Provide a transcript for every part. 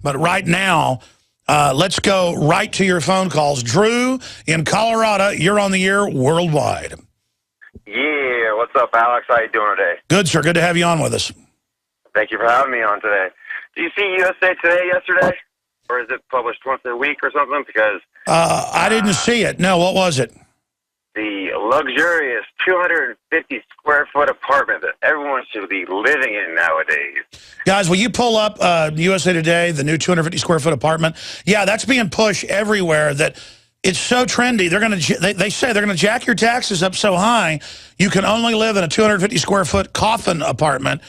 But right now, let's go right to your phone calls. Drew in Colorado, you're on the air worldwide. Yeah, what's up, Alex? How you doing today? Good, sir. Good to have you on with us. Thank you for having me on today. Do you see USA Today yesterday? Or is it published once a week or something? Because I didn't see it. No, what was it? The luxurious 250-square-foot apartment that everyone should be living in nowadays. Guys, will you pull up USA Today, the new 250-square-foot apartment? Yeah, that's being pushed everywhere. That it's so trendy. They're going to. They say they're going to jack your taxes up so high you can only live in a 250-square-foot coffin apartment.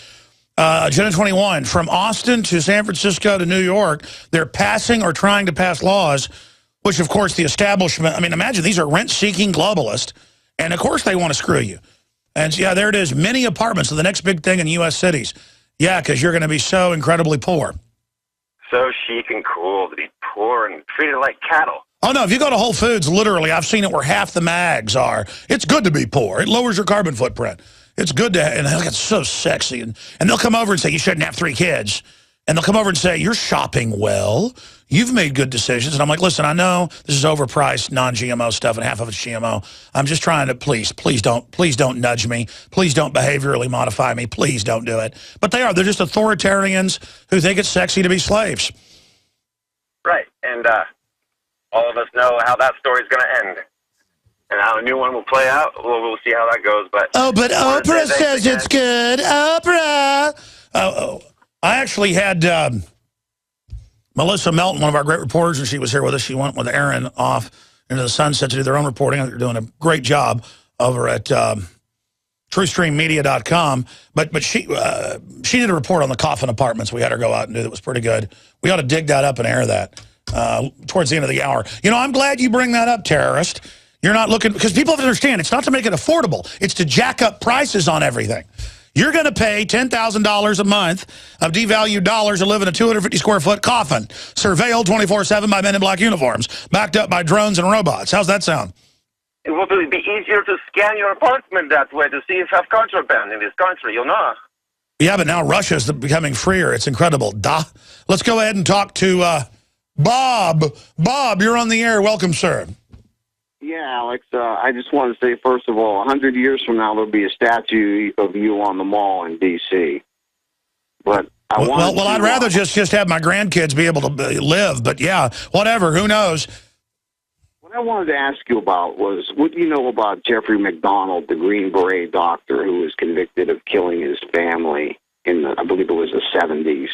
Agenda 21, from Austin to San Francisco to New York, they're passing or trying to pass laws, which, of course, the establishment, I mean, imagine these are rent-seeking globalists, and, of course, they want to screw you. And, yeah, there it is, many apartments, so the next big thing in U.S. cities. Yeah, because you're going to be so incredibly poor. So chic and cool to be poor and treated like cattle. Oh, no, if you go to Whole Foods, literally, I've seen it where half the mags are. It's good to be poor. It lowers your carbon footprint. It's good to, and it's so sexy. And they'll come over and say, you shouldn't have 3 kids. And they'll come over and say, you're shopping well. You've made good decisions. And I'm like, listen, I know this is overpriced non-GMO stuff and half of it's GMO. I'm just trying to, please don't nudge me. Please don't behaviorally modify me. Please don't do it. But they are. They're just authoritarians who think it's sexy to be slaves. Right. And all of us know how that story's going to end. And how a new one will play out. We'll see how that goes. But Oprah says it's good. Oprah. I actually had Melissa Melton, one of our great reporters, and she was here with us. She went with Aaron off into the sunset to do their own reporting. They're doing a great job over at TrueStreamMedia.com. But she did a report on the coffin apartments we had her go out and do that was pretty good. We ought to dig that up and air that towards the end of the hour. You know, I'm glad you bring that up, terrorist. You're not looking, because people have to understand, it's not to make it affordable. It's to jack up prices on everything. You're going to pay $10,000 a month of devalued dollars to live in a 250-square-foot coffin, surveilled 24/7 by men in black uniforms, backed up by drones and robots. How's that sound? It will be easier to scan your apartment that way to see if you have contraband in this country, you know. Yeah, but now Russia's becoming freer. It's incredible. Let's go ahead and talk to Bob. Bob, you're on the air. Welcome, sir. Yeah, Alex, I just want to say, first of all, 100 years from now, there'll be a statue of you on the mall in D.C. But I'd rather just have my grandkids be able to live. But, yeah, whatever. Who knows? What I wanted to ask you about was, what do you know about Jeffrey McDonald, the Green Beret doctor who was convicted of killing his family in, I believe it was the 70s?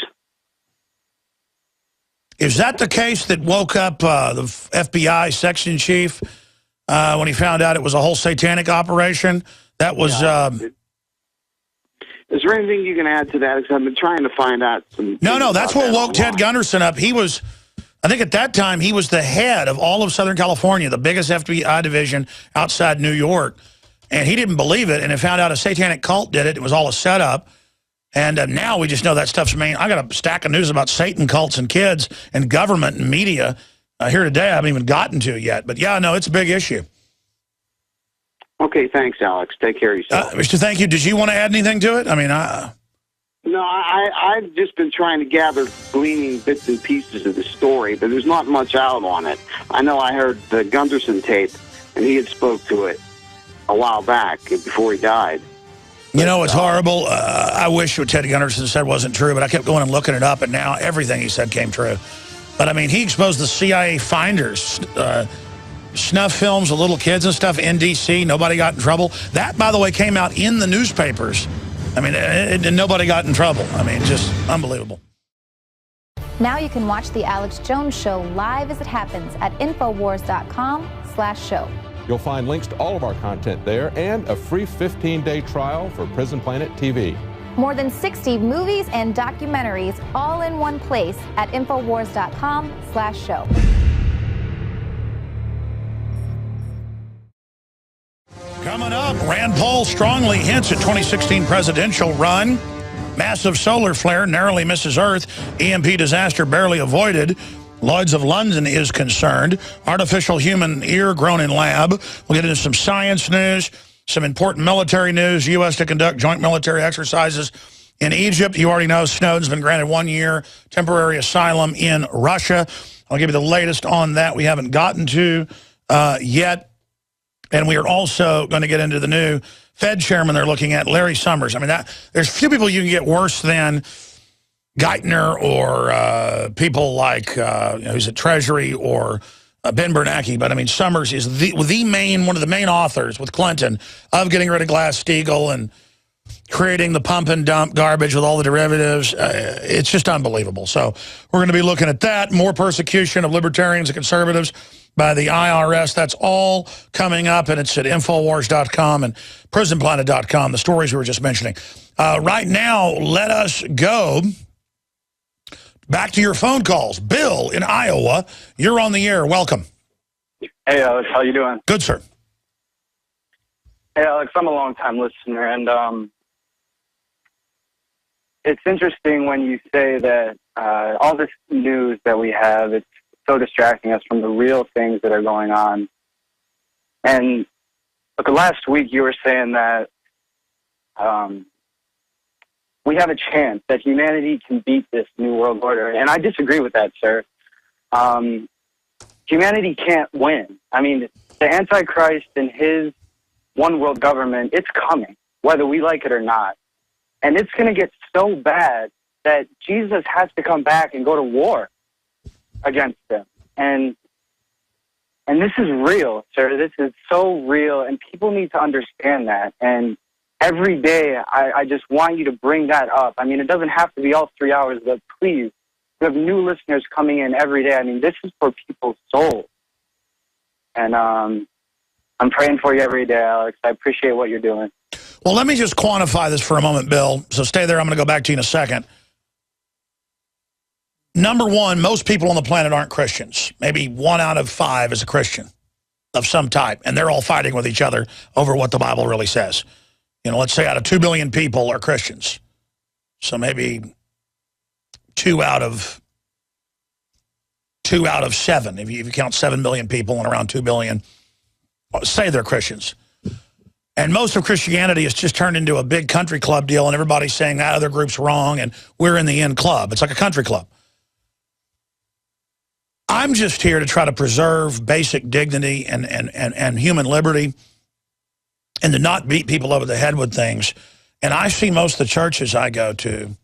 Is that the case that woke up the FBI section chief when he found out it was a whole satanic operation? That was... Is there anything you can add to that? Because I've been trying to find out some... No, that's what woke Ted Gunderson up. He was... I think at that time, he was the head of all of Southern California, the biggest FBI division outside New York. And he didn't believe it, and it found out a satanic cult did it. It was all a setup. And now we just know that stuff's mean. I got a stack of news about Satan cults and kids and government and media here today. I haven't even gotten to it yet. But, yeah, no, it's a big issue. Okay, thanks, Alex. Take care of yourself. Mr. Thank you. Did you want to add anything to it? I mean, No, I've just been trying to gleaning bits and pieces of the story, but there's not much out on it. I know I heard the Gunderson tape, and he had spoke to it a while back before he died. You know, it's horrible. I wish what Ted Gunderson said wasn't true, but I kept going and looking it up, and now everything he said came true. But, I mean, he exposed the CIA finders, snuff films of little kids and stuff in D.C. Nobody got in trouble. That, by the way, came out in the newspapers. I mean, and nobody got in trouble. I mean, just unbelievable. Now you can watch The Alex Jones Show live as it happens at Infowars.com/show. You'll find links to all of our content there and a free 15-day trial for Prison Planet TV. More than 60 movies and documentaries all in one place at Infowars.com/show. Coming up, Rand Paul strongly hints at 2016 presidential run. Massive solar flare narrowly misses Earth. EMP disaster barely avoided. Lloyd's of London is concerned. Artificial human ear grown in lab. We'll get into some science news, some important military news. U.S. to conduct joint military exercises In Egypt, you already know Snowden's been granted 1 year temporary asylum in Russia. I'll give you the latest on that we haven't gotten to yet. And we are also going to get into the new Fed chairman they're looking at, Larry Summers. I mean, there's few people you can get worse than Geithner or people like who's at Treasury or Ben Bernanke. But I mean, Summers is one of the main authors with Clinton of getting rid of Glass-Steagall and creating the pump and dump garbage with all the derivatives. It's just unbelievable. So we're going to be looking at that. More persecution of libertarians and conservatives by the IRS. That's all coming up, and it's at Infowars.com and PrisonPlanet.com, the stories we were just mentioning. Right now, let us go back to your phone calls. Bill in Iowa, you're on the air. Welcome. Hey, Alex. How you doing? Good, sir. Hey, Alex. I'm a long-time listener, and it's interesting when you say that all this news that we have, it's so distracting us from the real things that are going on. And look, last week you were saying that we have a chance that humanity can beat this new world order. And I disagree with that, sir. Humanity can't win. I mean, the Antichrist and his one world government, it's coming, whether we like it or not. And it's going to get so bad that Jesus has to come back and go to war against them. And this is real, sir. This is so real, and people need to understand that. And every day, I just want you to bring that up. I mean, it doesn't have to be all 3 hours, but please, we have new listeners coming in every day. I mean, this is for people's souls. And I'm praying for you every day, Alex. I appreciate what you're doing. Well, let me just quantify this for a moment, Bill. So stay there. I'm going to go back to you in a second. Number one, most people on the planet aren't Christians. Maybe 1 out of 5 is a Christian of some type, and they're all fighting with each other over what the Bible really says. You know, let's say out of 2 billion people are Christians. So maybe 2 out of 7, if you count 7 billion people and around 2 billion, say they're Christians. And most of Christianity has just turned into a big country club deal, and everybody's saying that other group's wrong, and we're in the end club. It's like a country club. I'm just here to try to preserve basic dignity and human liberty and to not beat people over the head with things. And I see most of the churches I go to,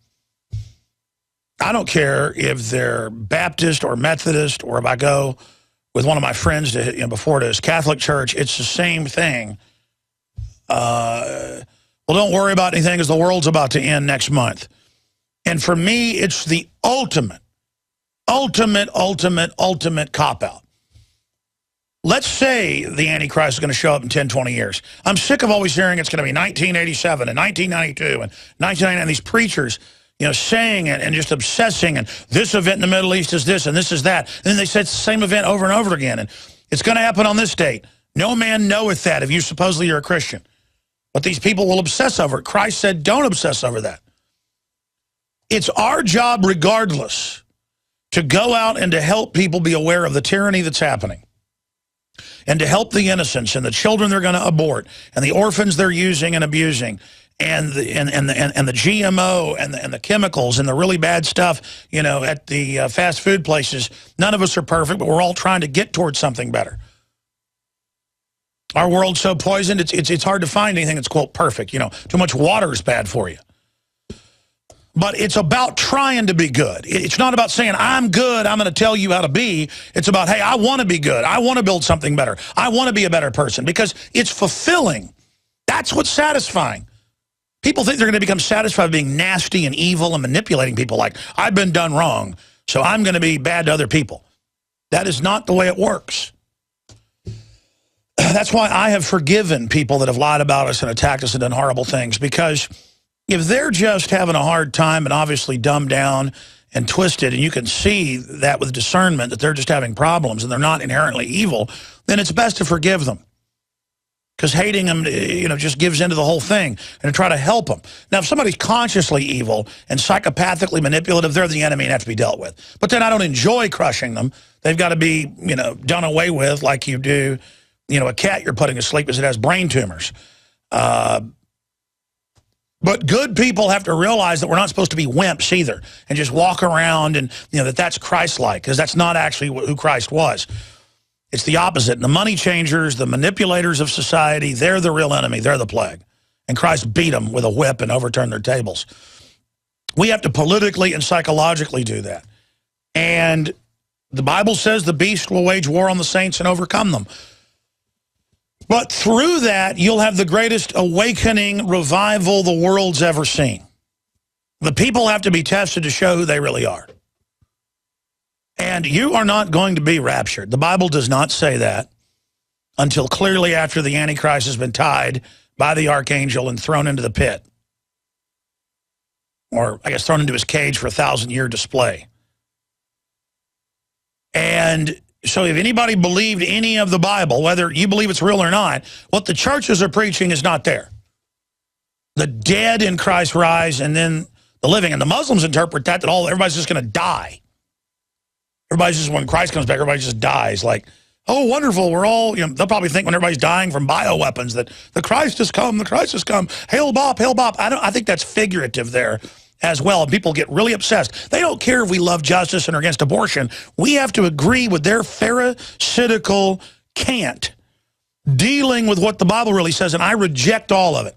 I don't care if they're Baptist or Methodist, or if I go with one of my friends before to his Catholic church, it's the same thing. Well, don't worry about anything because the world's about to end next month. And for me, it's the ultimate cop-out. Let's say the Antichrist is going to show up in 10, 20 years. I'm sick of always hearing it's going to be 1987 and 1992 and 1999, and these preachers, saying it and just obsessing, and this event in the Middle East is this and this is that. And then they say it's the same event over and over again, and it's going to happen on this date. No man knoweth that if you supposedly you're a Christian. But these people will obsess over it. Christ said, don't obsess over that. It's our job regardless to go out and to help people be aware of the tyranny that's happening, and to help the innocents and the children they're going to abort and the orphans they're using and abusing, and the GMO and the chemicals and the really bad stuff, at the fast food places. None of us are perfect, but we're all trying to get towards something better. Our world's so poisoned, it's hard to find anything that's, quote, perfect. Too much water is bad for you. But it's about trying to be good. It's not about saying, I'm good, I'm going to tell you how to be. It's about, hey, I want to be good. I want to build something better. I want to be a better person, because it's fulfilling. That's what's satisfying. People think they're going to become satisfied being nasty and evil and manipulating people like, I've been done wrong, so I'm going to be bad to other people. That is not the way it works. That's why I have forgiven people that have lied about us and attacked us and done horrible things, because if they're just having a hard time and obviously dumbed down and twisted, and you can see that with discernment that they're just having problems and they're not inherently evil, then it's best to forgive them. Because hating them, just gives into the whole thing, and to try to help them. Now, if somebody's consciously evil and psychopathically manipulative, they're the enemy and have to be dealt with. But then I don't enjoy crushing them. They've got to be, done away with like you do, a cat you're putting to sleep because it has brain tumors. But But good people have to realize that we're not supposed to be wimps either and just walk around and, that's Christ-like, because that's not actually who Christ was. It's the opposite. And the money changers, the manipulators of society, they're the real enemy. They're the plague. And Christ beat them with a whip and overturned their tables. We have to politically and psychologically do that. And the Bible says the beast will wage war on the saints and overcome them. But through that, you'll have the greatest awakening revival the world's ever seen. The people have to be tested to show who they really are. And you are not going to be raptured. The Bible does not say that until clearly after the Antichrist has been tied by the archangel and thrown into the pit. Or, I guess, thrown into his cage for a 1,000-year display. And so if anybody believed any of the Bible, whether you believe it's real or not, what the churches are preaching is not there. The dead in Christ rise, and then the living. And the Muslims interpret that everybody's just going to die. Everybody's just, when Christ comes back, everybody just dies. Like, oh, wonderful, we're all, they'll probably think when everybody's dying from bioweapons that the Christ has come, the Christ has come. Hail Bop, hail Bop. I think that's figurative there as well. And people get really obsessed. They don't care if we love justice and are against abortion. We have to agree with their pharisaical cant dealing with what the Bible really says, and I reject all of it.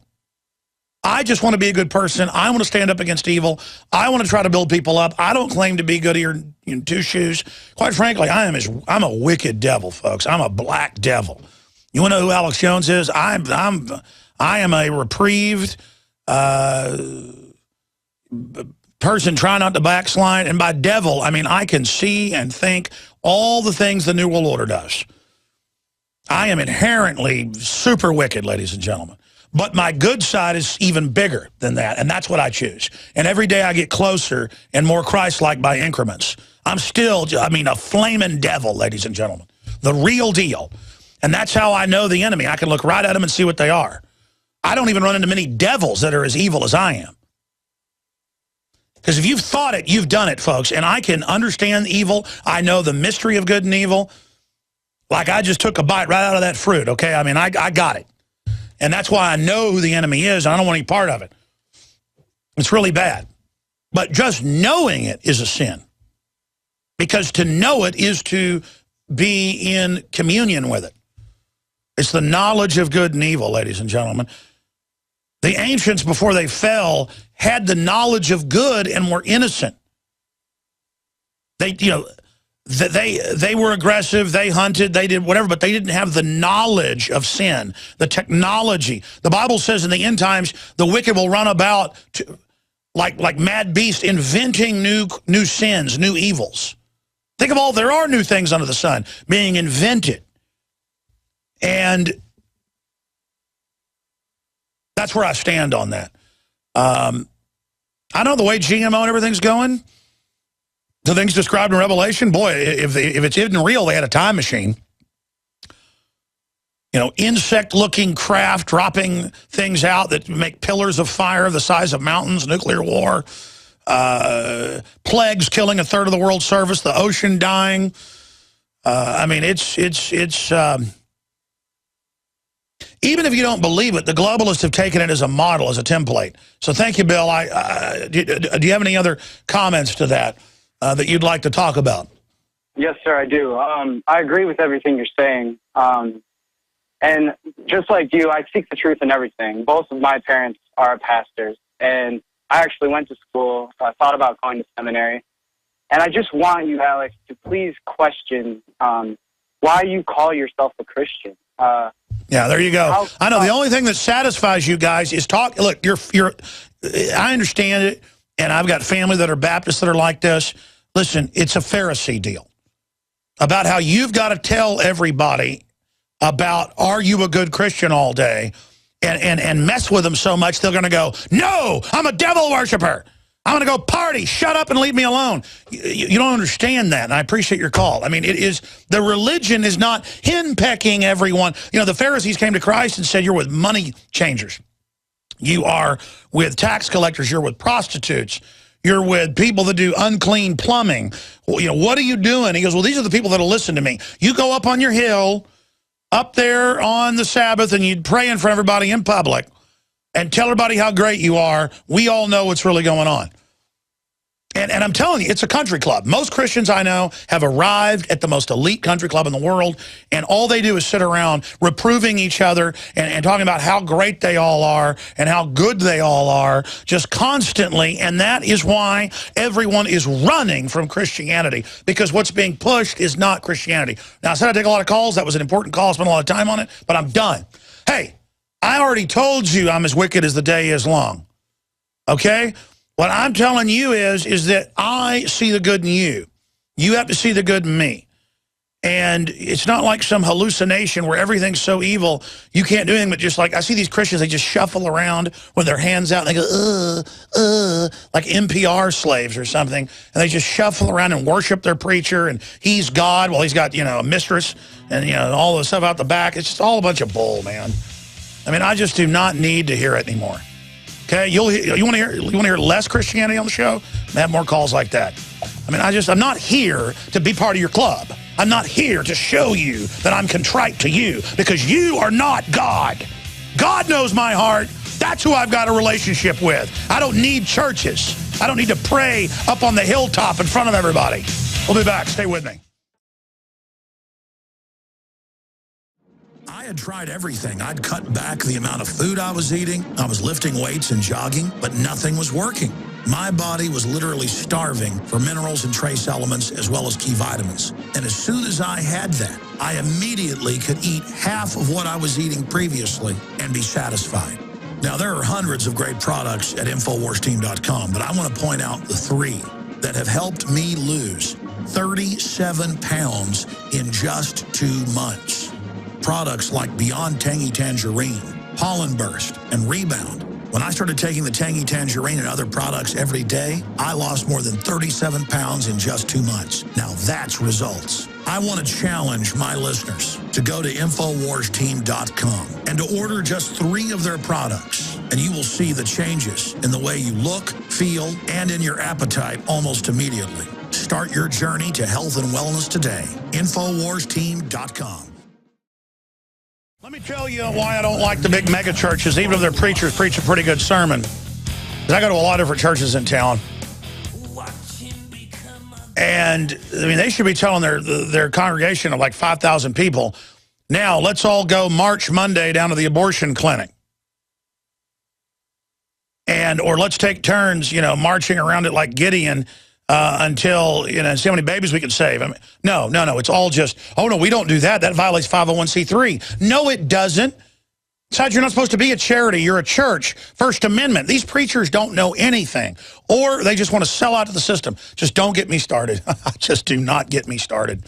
I just want to be a good person. I want to stand up against evil. I want to try to build people up. I don't claim to be goody or two shoes. Quite frankly, I'm a wicked devil, folks. I'm a black devil. You want to know who Alex Jones is? I am a reprieved person trying not to backslide. And by devil, I mean I can see and think all the things the New World Order does. I am inherently super wicked, ladies and gentlemen. But my good side is even bigger than that, and that's what I choose. And every day I get closer and more Christ-like by increments. I'm still, a flaming devil, ladies and gentlemen. The real deal. And that's how I know the enemy. I can look right at them and see what they are. I don't even run into many devils that are as evil as I am. Because if you've thought it, you've done it, folks. And I can understand evil. I know the mystery of good and evil. Like I just took a bite right out of that fruit, okay? I mean, I got it. And that's why I know who the enemy is, and I don't want any part of it. It's really bad. But just knowing it is a sin. Because to know it is to be in communion with it. It's the knowledge of good and evil, ladies and gentlemen. The ancients, before they fell, had the knowledge of good and were innocent. They were aggressive, they hunted, they did whatever, but they didn't have the knowledge of sin, the technology. The Bible says in the end times, the wicked will run about like mad beasts, inventing new sins, new evils. Think of there are new things under the sun being invented. And that's where I stand on that. I know the way GMO and everything's going, the things described in Revelation, boy, if it's even real, they had a time machine. Insect-looking craft dropping things out that make pillars of fire the size of mountains, nuclear war, plagues killing 1/3 of the world's surface, the ocean dying. Even if you don't believe it, the globalists have taken it as a model, as a template. So thank you, Bill. Do you have any other comments to that that you'd like to talk about? Yes, sir, I do. I agree with everything you're saying. And just like you, I seek the truth in everything. Both of my parents are pastors, and I actually went to school. I thought about going to seminary. And I just want you, Alex, to please question why you call yourself a Christian. Yeah, there you go. I know the only thing that satisfies you guys is talk. Look, I understand it, and I've got family that are Baptists that are like this. Listen, it's a Pharisee deal about how you've got to tell everybody about are you a good Christian all day and mess with them so much they're going to go, no, I'm a devil worshiper. I'm going to go party. Shut up and leave me alone. You don't understand that, and I appreciate your call. I mean, the religion is not henpecking everyone. The Pharisees came to Christ and said, you're with money changers. You are with tax collectors. You're with prostitutes. You're with people that do unclean plumbing. What are you doing? He goes, well, these are the people that will listen to me. You go up on your hill, up there on the Sabbath, and you'd pray in front of everybody in public. and tell everybody how great you are. We all know what's really going on. And I'm telling you, it's a country club. Most Christians I know have arrived at the most elite country club in the world, and all they do is sit around reproving each other and talking about how great they all are and how good they all are, just constantly. And that is why everyone is running from Christianity, because what's being pushed is not Christianity. Now, I said I'd take a lot of calls. That was an important call. I spent a lot of time on it, but I'm done. Hey, I already told you I'm as wicked as the day is long, okay? What I'm telling you is that I see the good in you. You have to see the good in me. And it's not like some hallucination where everything's so evil you can't do anything but just like, I see these Christians, they just shuffle around with their hands out and they go, like NPR slaves or something. And they just shuffle around and worship their preacher and he's God while he's got, you know, a mistress and, you know, all the stuff out the back. It's just all a bunch of bull, man. I mean, I just do not need to hear it anymore. Okay, you want to hear less Christianity on the show? Have more calls like that. I mean, I'm not here to be part of your club. I'm not here to show you that I'm contrite to you, because you are not God. God knows my heart. That's who I've got a relationship with. I don't need churches. I don't need to pray up on the hilltop in front of everybody. We'll be back. Stay with me. I had tried everything. I'd cut back the amount of food I was eating. I was lifting weights and jogging, but nothing was working. My body was literally starving for minerals and trace elements as well as key vitamins. And as soon as I had that, I immediately could eat half of what I was eating previously and be satisfied. Now, there are hundreds of great products at InfoWarsTeam.com, but I want to point out the 3 that have helped me lose 37 pounds in just 2 months. Products like Beyond Tangy Tangerine, Pollen Burst, and Rebound. When I started taking the Tangy Tangerine and other products every day, I lost more than 37 pounds in just 2 months. Now that's results. I want to challenge my listeners to go to InfoWarsTeam.com and to order just 3 of their products, and you will see the changes in the way you look, feel, and in your appetite almost immediately. Start your journey to health and wellness today. InfoWarsTeam.com. Let me tell you why I don't like the big mega churches, even if their preachers preach a pretty good sermon. I go to a lot of different churches in town. And, I mean, they should be telling their congregation of like 5,000 people, now let's all go march Monday down to the abortion clinic. Or let's take turns, you know, marching around it like Gideon until, you know, see how many babies we can save. I mean, no. It's all just, oh, no, we don't do that. That violates 501c3. No, it doesn't. Besides, you're not supposed to be a charity. You're a church. First Amendment. These preachers don't know anything. Or they just want to sell out to the system. Just don't get me started. Just do not get me started.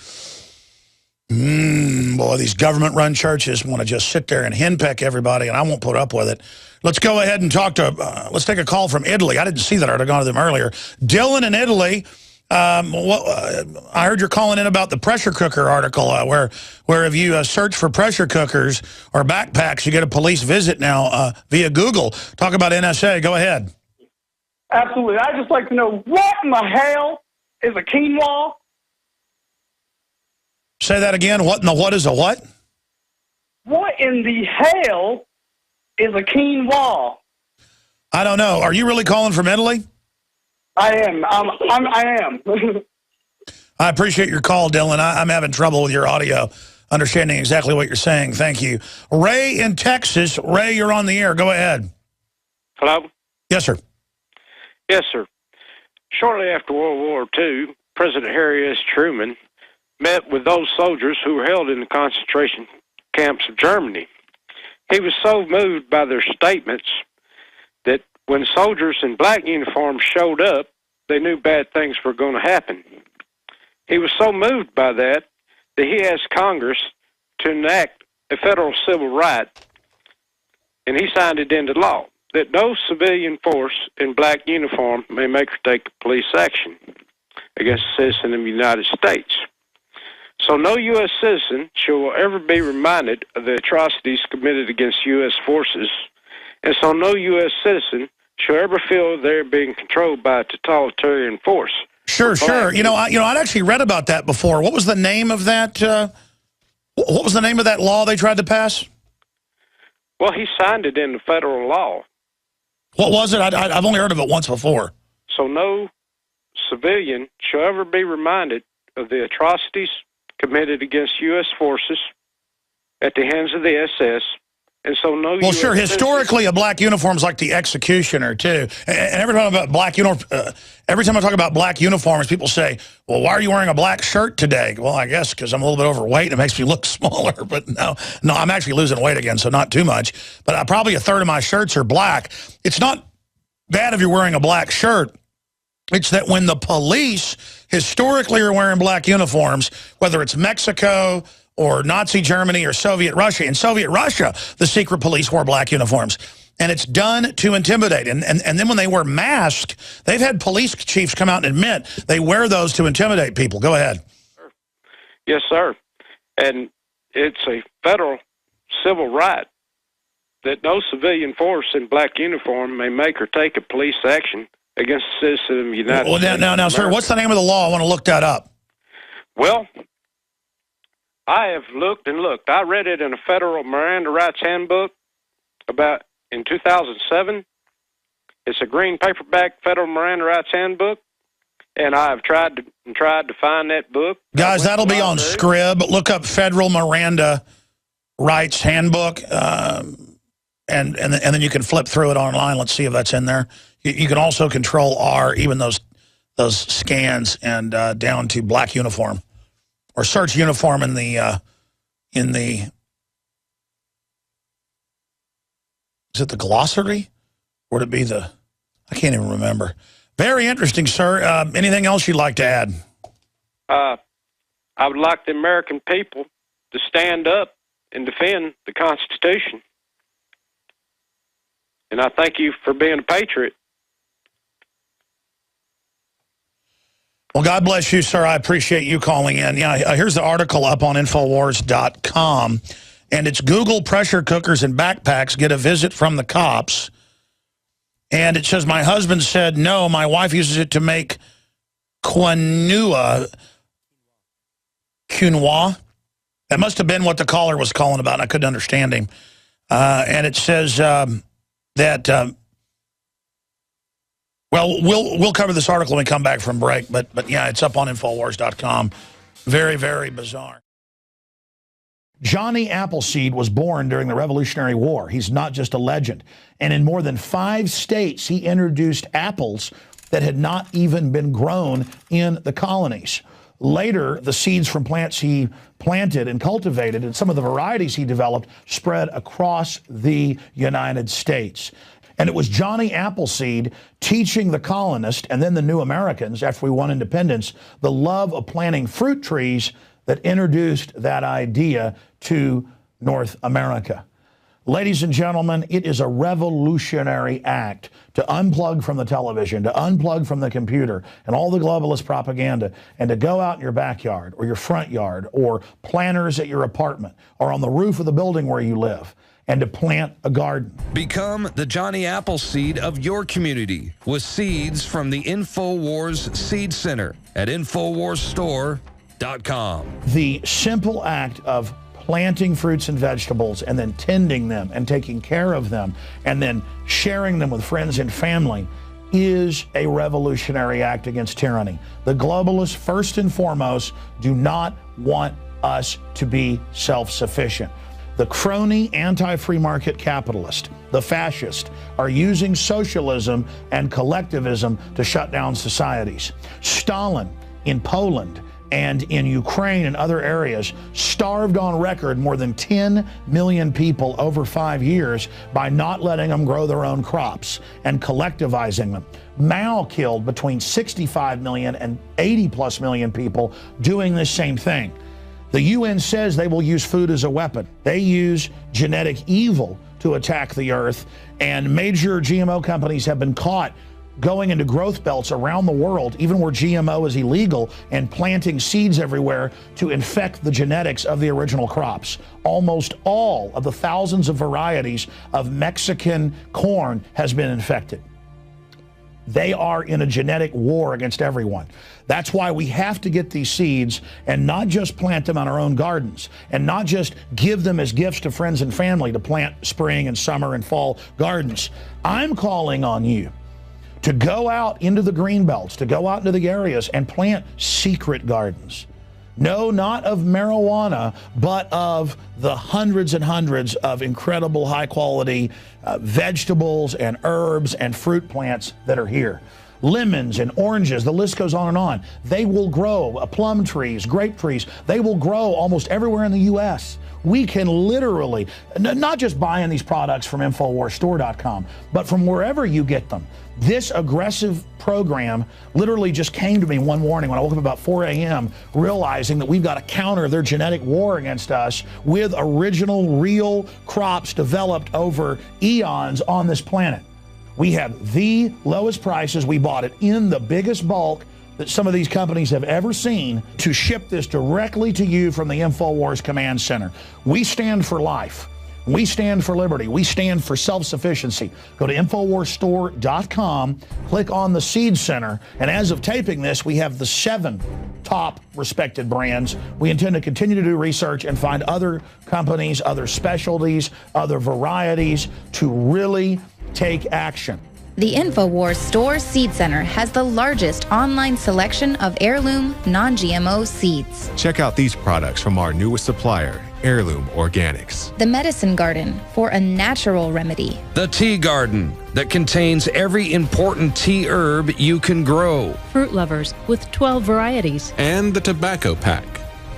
Boy, these government-run churches want to just sit there and henpeck everybody, and I won't put up with it. Let's go ahead and talk to, let's take a call from Italy. I didn't see that. I'd have gone to them earlier. Dylan in Italy, I heard you're calling in about the pressure cooker article where if you search for pressure cookers or backpacks, you get a police visit now via Google. Talk about NSA. Go ahead. Absolutely. I'd just like to know, what in the hell is a quinoa? Say that again. What is a what? What in the hell is a quinoa? I don't know. Are you really calling from Italy? I am. I am. I appreciate your call, Dylan. I'm having trouble with your audio, understanding exactly what you're saying. Thank you. Ray in Texas. Ray, you're on the air. Go ahead. Hello? Yes, sir. Yes, sir. Shortly after World War II, President Harry S. Truman met with those soldiers who were held in the concentration camps of Germany. He was so moved by their statements that when soldiers in black uniforms showed up, they knew bad things were going to happen. He was so moved by that he asked Congress to enact a federal civil right, and he signed it into law, that no civilian force in black uniform may make or take police action against a citizen of the United States. So no U.S. citizen shall ever be reminded of the atrocities committed against U.S. forces, and so no U.S. citizen shall ever feel they're being controlled by a totalitarian force. Sure. You know, I'd actually read about that before. What was the name of that? What was the name of that law they tried to pass? Well, he signed it into federal law. What was it? I've only heard of it once before. So no civilian shall ever be reminded of the atrocities committed against U.S. forces at the hands of the SS. And so no. Well, sure. Historically, a black uniform's like the executioner too. And every time about black every time I talk about black uniforms, people say, "Well, why are you wearing a black shirt today?" Well, I guess because I'm a little bit overweight and it makes me look smaller. But no, I'm actually losing weight again, so not too much. But probably a third of my shirts are black. It's not bad if you're wearing a black shirt. It's that when the police historically are wearing black uniforms, whether it's Mexico or Nazi Germany or Soviet Russia. In Soviet Russia, the secret police wore black uniforms. And it's done to intimidate. And then when they wear masks, they've had police chiefs come out and admit they wear those to intimidate people. Go ahead. Yes, sir. And it's a federal civil right that no civilian force in black uniform may make or take a police action against a citizen of the United States. Now, sir, what's the name of the law? I want to look that up. Well, I have looked and looked. I read it in a federal Miranda rights handbook about in 2007. It's a green paperback federal Miranda rights handbook, and I have tried to find that book. Guys, that'll be on Scrib. Look up federal Miranda rights handbook, and then you can flip through it online. Let's see if that's in there. You can also Control R, even those scans, and down to black uniform. Or search uniform in the is it the glossary? Or would it be I can't even remember. Very interesting, sir. Anything else you'd like to add? I would like the American people to stand up and defend the Constitution. And I thank you for being a patriot. Well, God bless you, sir. I appreciate you calling in. Yeah, here's the article up on Infowars.com, and it's Google pressure cookers and backpacks get a visit from the cops. And it says, my husband said no. My wife uses it to make quinoa. That must have been what the caller was calling about, and I couldn't understand him. And it says that... Well, we'll cover this article when we come back from break, but yeah, it's up on Infowars.com. Very, very bizarre. Johnny Appleseed was born during the Revolutionary War. He's not just a legend. And in more than 5 states, he introduced apples that had not even been grown in the colonies. Later, the seeds from plants he planted and cultivated and some of the varieties he developed spread across the United States. And it was Johnny Appleseed teaching the colonists and then the new Americans, after we won independence, the love of planting fruit trees that introduced that idea to North America. Ladies and gentlemen, it is a revolutionary act to unplug from the television, to unplug from the computer and all the globalist propaganda, and to go out in your backyard or your front yard or planters at your apartment or on the roof of the building where you live, and to plant a garden. Become the Johnny Appleseed of your community with seeds from the InfoWars Seed Center at InfoWarsStore.com. The simple act of planting fruits and vegetables and then tending them and taking care of them and then sharing them with friends and family is a revolutionary act against tyranny. The globalists, first and foremost, do not want us to be self-sufficient. The crony anti-free market capitalist, the fascist, are using socialism and collectivism to shut down societies. Stalin in Poland and in Ukraine and other areas starved on record more than 10 million people over 5 years by not letting them grow their own crops and collectivizing them. Mao killed between 65 million and 80+ million people doing this same thing. The UN says they will use food as a weapon. They use genetic evil to attack the earth, and major GMO companies have been caught going into growth belts around the world, even where GMO is illegal, and planting seeds everywhere to infect the genetics of the original crops. Almost all of the thousands of varieties of Mexican corn has been infected. They are in a genetic war against everyone. That's why we have to get these seeds and not just plant them on our own gardens and not just give them as gifts to friends and family to plant spring and summer and fall gardens. I'm calling on you to go out into the green belts, to go out into the areas and plant secret gardens. No, not of marijuana, but of the hundreds and hundreds of incredible high-quality vegetables and herbs and fruit plants that are here. Lemons and oranges, the list goes on and on. They will grow. Plum trees, grape trees, they will grow almost everywhere in the U.S. We can literally, not just buying these products from InfoWarsStore.com, but from wherever you get them. This aggressive program literally just came to me one morning when I woke up about 4 a.m. realizing that we've got to counter their genetic war against us with original, real crops developed over eons on this planet. We have the lowest prices. We bought it in the biggest bulk that some of these companies have ever seen to ship this directly to you from the InfoWars Command Center. We stand for life. We stand for liberty. We stand for self-sufficiency. Go to InfoWarsStore.com, click on the Seed Center, and as of taping this, we have the 7 top respected brands. We intend to continue to do research and find other companies, other specialties, other varieties to really take action. The InfoWars Store Seed Center has the largest online selection of heirloom, non-GMO seeds. Check out these products from our newest supplier, Heirloom Organics. The Medicine Garden for a natural remedy. The Tea Garden that contains every important tea herb you can grow. Fruit Lovers with 12 varieties. And the Tobacco Pack,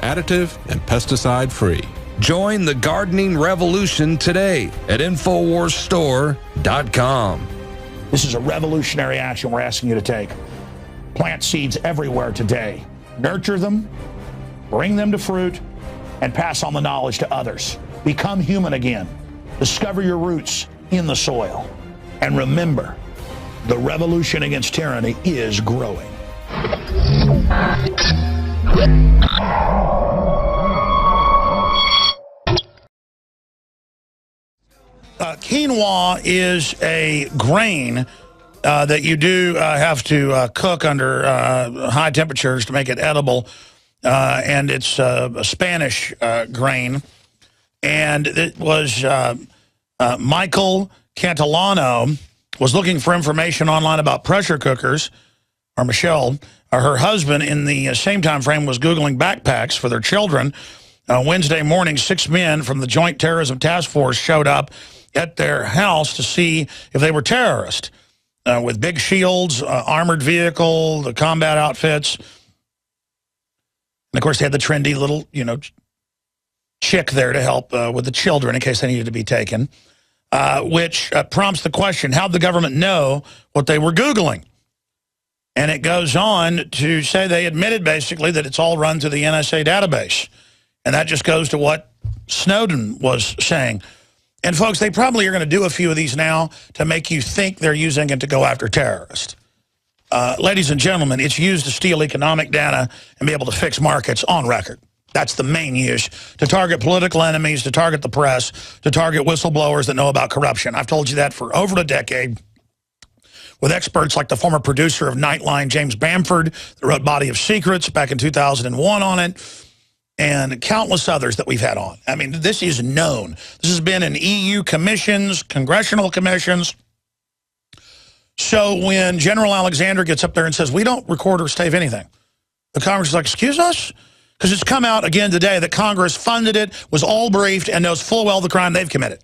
additive and pesticide free. Join the gardening revolution today at InfoWarsStore.com. This is a revolutionary action we're asking you to take. Plant seeds everywhere today. Nurture them, bring them to fruit, and pass on the knowledge to others. Become human again. Discover your roots in the soil. And remember, the revolution against tyranny is growing. Quinoa is a grain that you do have to cook under high temperatures to make it edible, and it's a Spanish grain. And it was Michael Cantillano was looking for information online about pressure cookers, or Michelle, her husband, in the same time frame was Googling backpacks for their children. Wednesday morning, 6 men from the Joint Terrorism Task Force showed up at their house to see if they were terrorists, with big shields, armored vehicle, the combat outfits. And, of course, they had the trendy little, chick there to help with the children in case they needed to be taken, which prompts the question, how'd the government know what they were Googling? And it goes on to say they admitted, basically, that it's all run through the NSA database. And that just goes to what Snowden was saying. And, folks, they probably are going to do a few of these now to make you think they're using it to go after terrorists. Ladies and gentlemen, it's used to steal economic data and be able to fix markets on record. That's the main use, to target political enemies, to target the press, to target whistleblowers that know about corruption. I've told you that for over a decade with experts like the former producer of Nightline, James Bamford, that wrote Body of Secrets back in 2001 on it, and countless others that we've had on. I mean, this is known. This has been in EU commissions, congressional commissions. So when General Alexander gets up there and says, we don't record or stave anything, the Congress is like, excuse us? Because it's come out again today that Congress funded it, was all briefed, and knows full well the crime they've committed.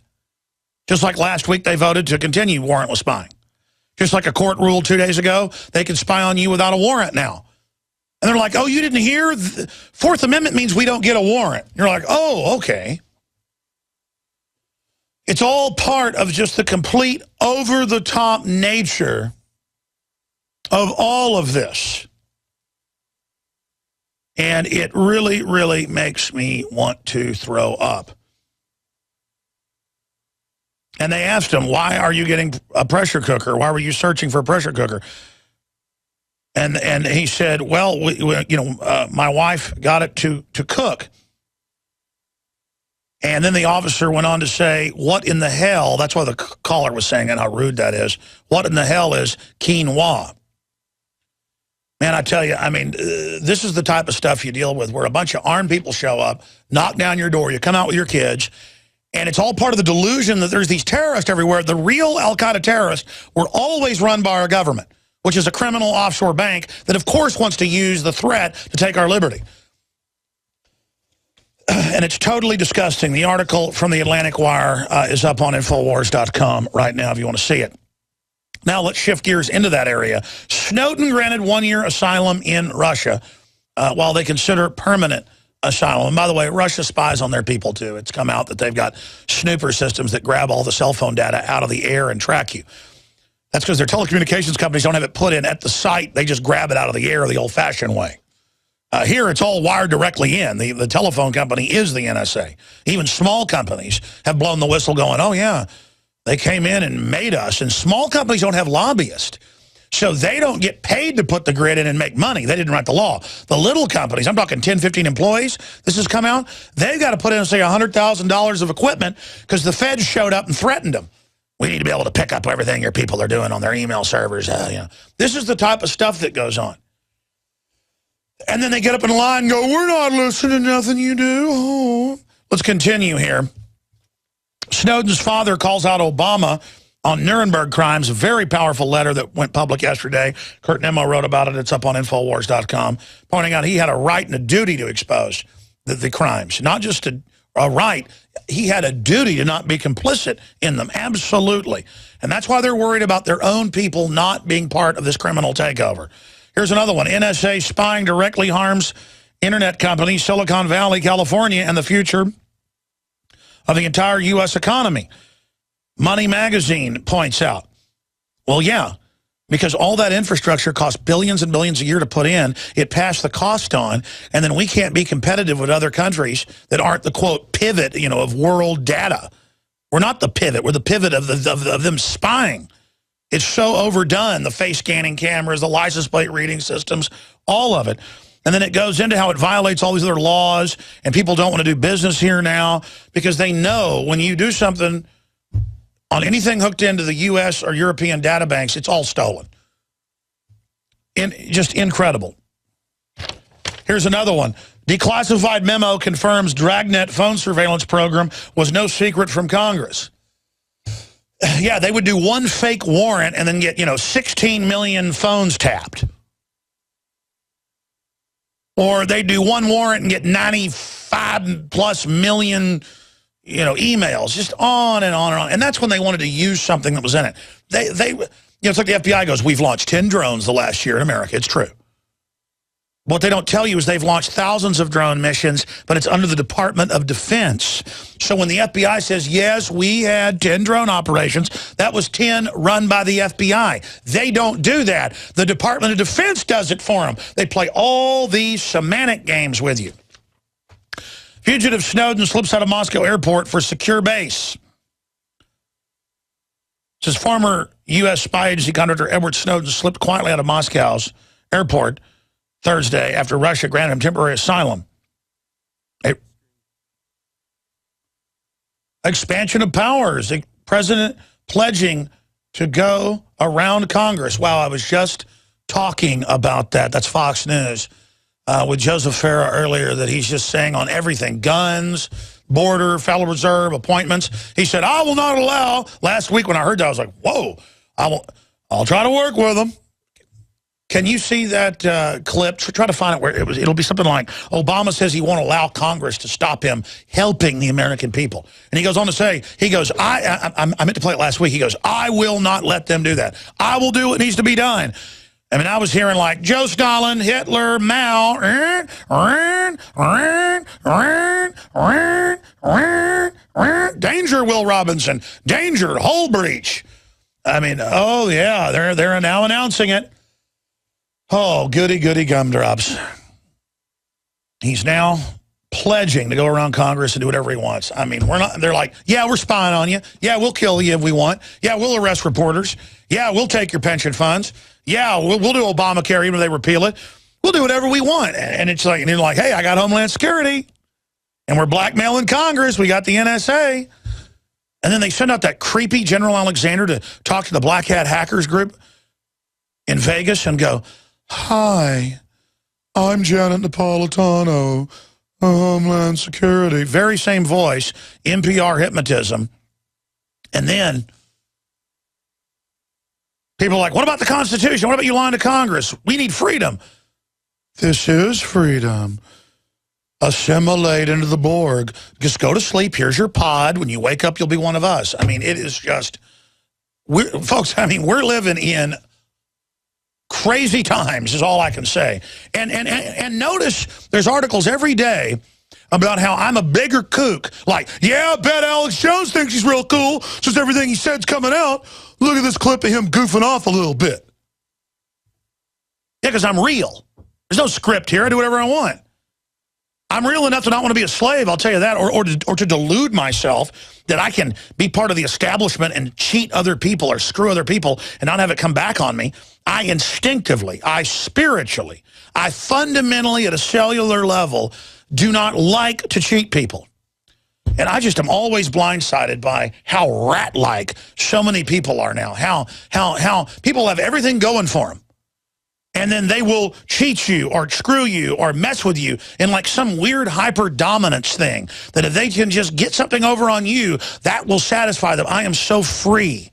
Just like last week they voted to continue warrantless spying. Just like a court ruled 2 days ago, they can spy on you without a warrant now. And they're like, oh, you didn't hear? The Fourth Amendment means we don't get a warrant. You're like, oh, okay. It's all part of just the complete over-the-top nature of all of this. And it really, really makes me want to throw up. And they asked him, why are you getting a pressure cooker? Why were you searching for a pressure cooker? And he said, well, my wife got it to cook. And then the officer went on to say, what in the hell, that's why the caller was saying and how rude that is, what in the hell is quinoa? Man, I tell you, I mean, this is the type of stuff you deal with where a bunch of armed people show up, knock down your door, you come out with your kids, and it's all part of the delusion that there's these terrorists everywhere. The real al-Qaeda terrorists were always run by our government, which is a criminal offshore bank that, of course, wants to use the threat to take our liberty. And it's totally disgusting. The article from the Atlantic Wire is up on Infowars.com right now if you want to see it. Now let's shift gears into that area. Snowden granted 1-year asylum in Russia while they consider permanent asylum. And by the way, Russia spies on their people too. It's come out that they've got snooper systems that grab all the cell phone data out of the air and track you. That's because their telecommunications companies don't have it put in at the site. They just grab it out of the air the old-fashioned way. Here, it's all wired directly in. The telephone company is the NSA. Even small companies have blown the whistle going, oh, yeah, they came in and made us. And small companies don't have lobbyists. So they don't get paid to put the grid in and make money. They didn't write the law. The little companies, I'm talking 10, 15 employees, this has come out, they've got to put in, say, $100,000 of equipment because the feds showed up and threatened them. We need to be able to pick up everything your people are doing on their email servers. This is the type of stuff that goes on. And then they get up in line and go, we're not listening to nothing you do. Oh. Let's continue here. Snowden's father calls out Obama on Nuremberg crimes, a very powerful letter that went public yesterday. Kurt Nimmo wrote about it. It's up on Infowars.com, pointing out he had a right and a duty to expose the crimes. Not just a right, he had a duty to not be complicit in them, absolutely. And that's why they're worried about their own people not being part of this criminal takeover. Here's another one. NSA spying directly harms internet companies, Silicon Valley, California, and the future of the entire U.S. economy. Money Magazine points out, well, yeah, because all that infrastructure costs billions and billions a year to put in, it passed the cost on, and then we can't be competitive with other countries that aren't the, quote, pivot, of world data. We're not the pivot. We're the pivot of them spying. It's so overdone, the face scanning cameras, the license plate reading systems, all of it. And then it goes into how it violates all these other laws, and people don't want to do business here now because they know when you do something on anything hooked into the U.S. or European data banks, it's all stolen. Just incredible. Here's another one. Declassified memo confirms Dragnet phone surveillance program was no secret from Congress. Yeah, they would do one fake warrant and then get, 16 million phones tapped. Or they do one warrant and get 95+ million, emails, just on and on and on. And that's when they wanted to use something that was in it. It's like the FBI goes, we've launched 10 drones the last year in America. It's true. What they don't tell you is they've launched thousands of drone missions, but it's under the Department of Defense. So when the FBI says, yes, we had 10 drone operations, that was 10 run by the FBI. They don't do that. The Department of Defense does it for them. They play all these semantic games with you. Fugitive Snowden slips out of Moscow airport for secure base. Says former U.S. spy agency contractor Edward Snowden slipped quietly out of Moscow's airport Thursday after Russia granted him temporary asylum. Expansion of powers. The president pledging to go around Congress. Wow, I was just talking about that. That's Fox News with Joseph Farah earlier, that he's just saying on everything, guns, border, Federal Reserve, appointments. He said, I will not allow. Last week when I heard that, I was like, whoa, I'll try to work with them. Can you see that clip? Try to find it where it was. It'll be something like, Obama says he won't allow Congress to stop him helping the American people. And he goes on to say, I meant to play it last week. He goes, I will not let them do that. I will do what needs to be done. I mean, I was hearing like Joe Stalin, Hitler, Mao, danger, Will Robinson, danger, hull breach. I mean, oh yeah, they're now announcing it. Oh, goody, goody gumdrops. He's now pledging to go around Congress and do whatever he wants. I mean, they're like, yeah, we're spying on you. Yeah, we'll kill you if we want. Yeah, we'll arrest reporters. Yeah, we'll take your pension funds. Yeah, we'll do Obamacare even if they repeal it. We'll do whatever we want. And it's like, and you're like, hey, I got Homeland Security. And we're blackmailing Congress. We got the NSA. And then they send out that creepy General Alexander to talk to the Black Hat Hackers group in Vegas and go, "Hi, I'm Janet Napolitano, Homeland Security." Very same voice, NPR hypnotism. And then people are like, "What about the Constitution? What about you lying to Congress? We need freedom." This is freedom. Assimilate into the Borg. Just go to sleep. Here's your pod. When you wake up, you'll be one of us. I mean, it is just, folks, I mean, we're living in crazy times is all I can say. And notice there's articles every day about how I'm a bigger kook. Like, yeah, I bet Alex Jones thinks he's real cool since everything he said's coming out. Look at this clip of him goofing off a little bit. Yeah, because I'm real. There's no script here. I do whatever I want. I'm real enough to not want to be a slave, I'll tell you that, or to delude myself that I can be part of the establishment and cheat other people or screw other people and not have it come back on me. I instinctively, I spiritually, I fundamentally at a cellular level do not like to cheat people. And I just am always blindsided by how rat-like so many people are now, how people have everything going for them. And then they will cheat you or screw you or mess with you in like some weird hyper-dominance thing. That if they can just get something over on you, that will satisfy them. I am so free.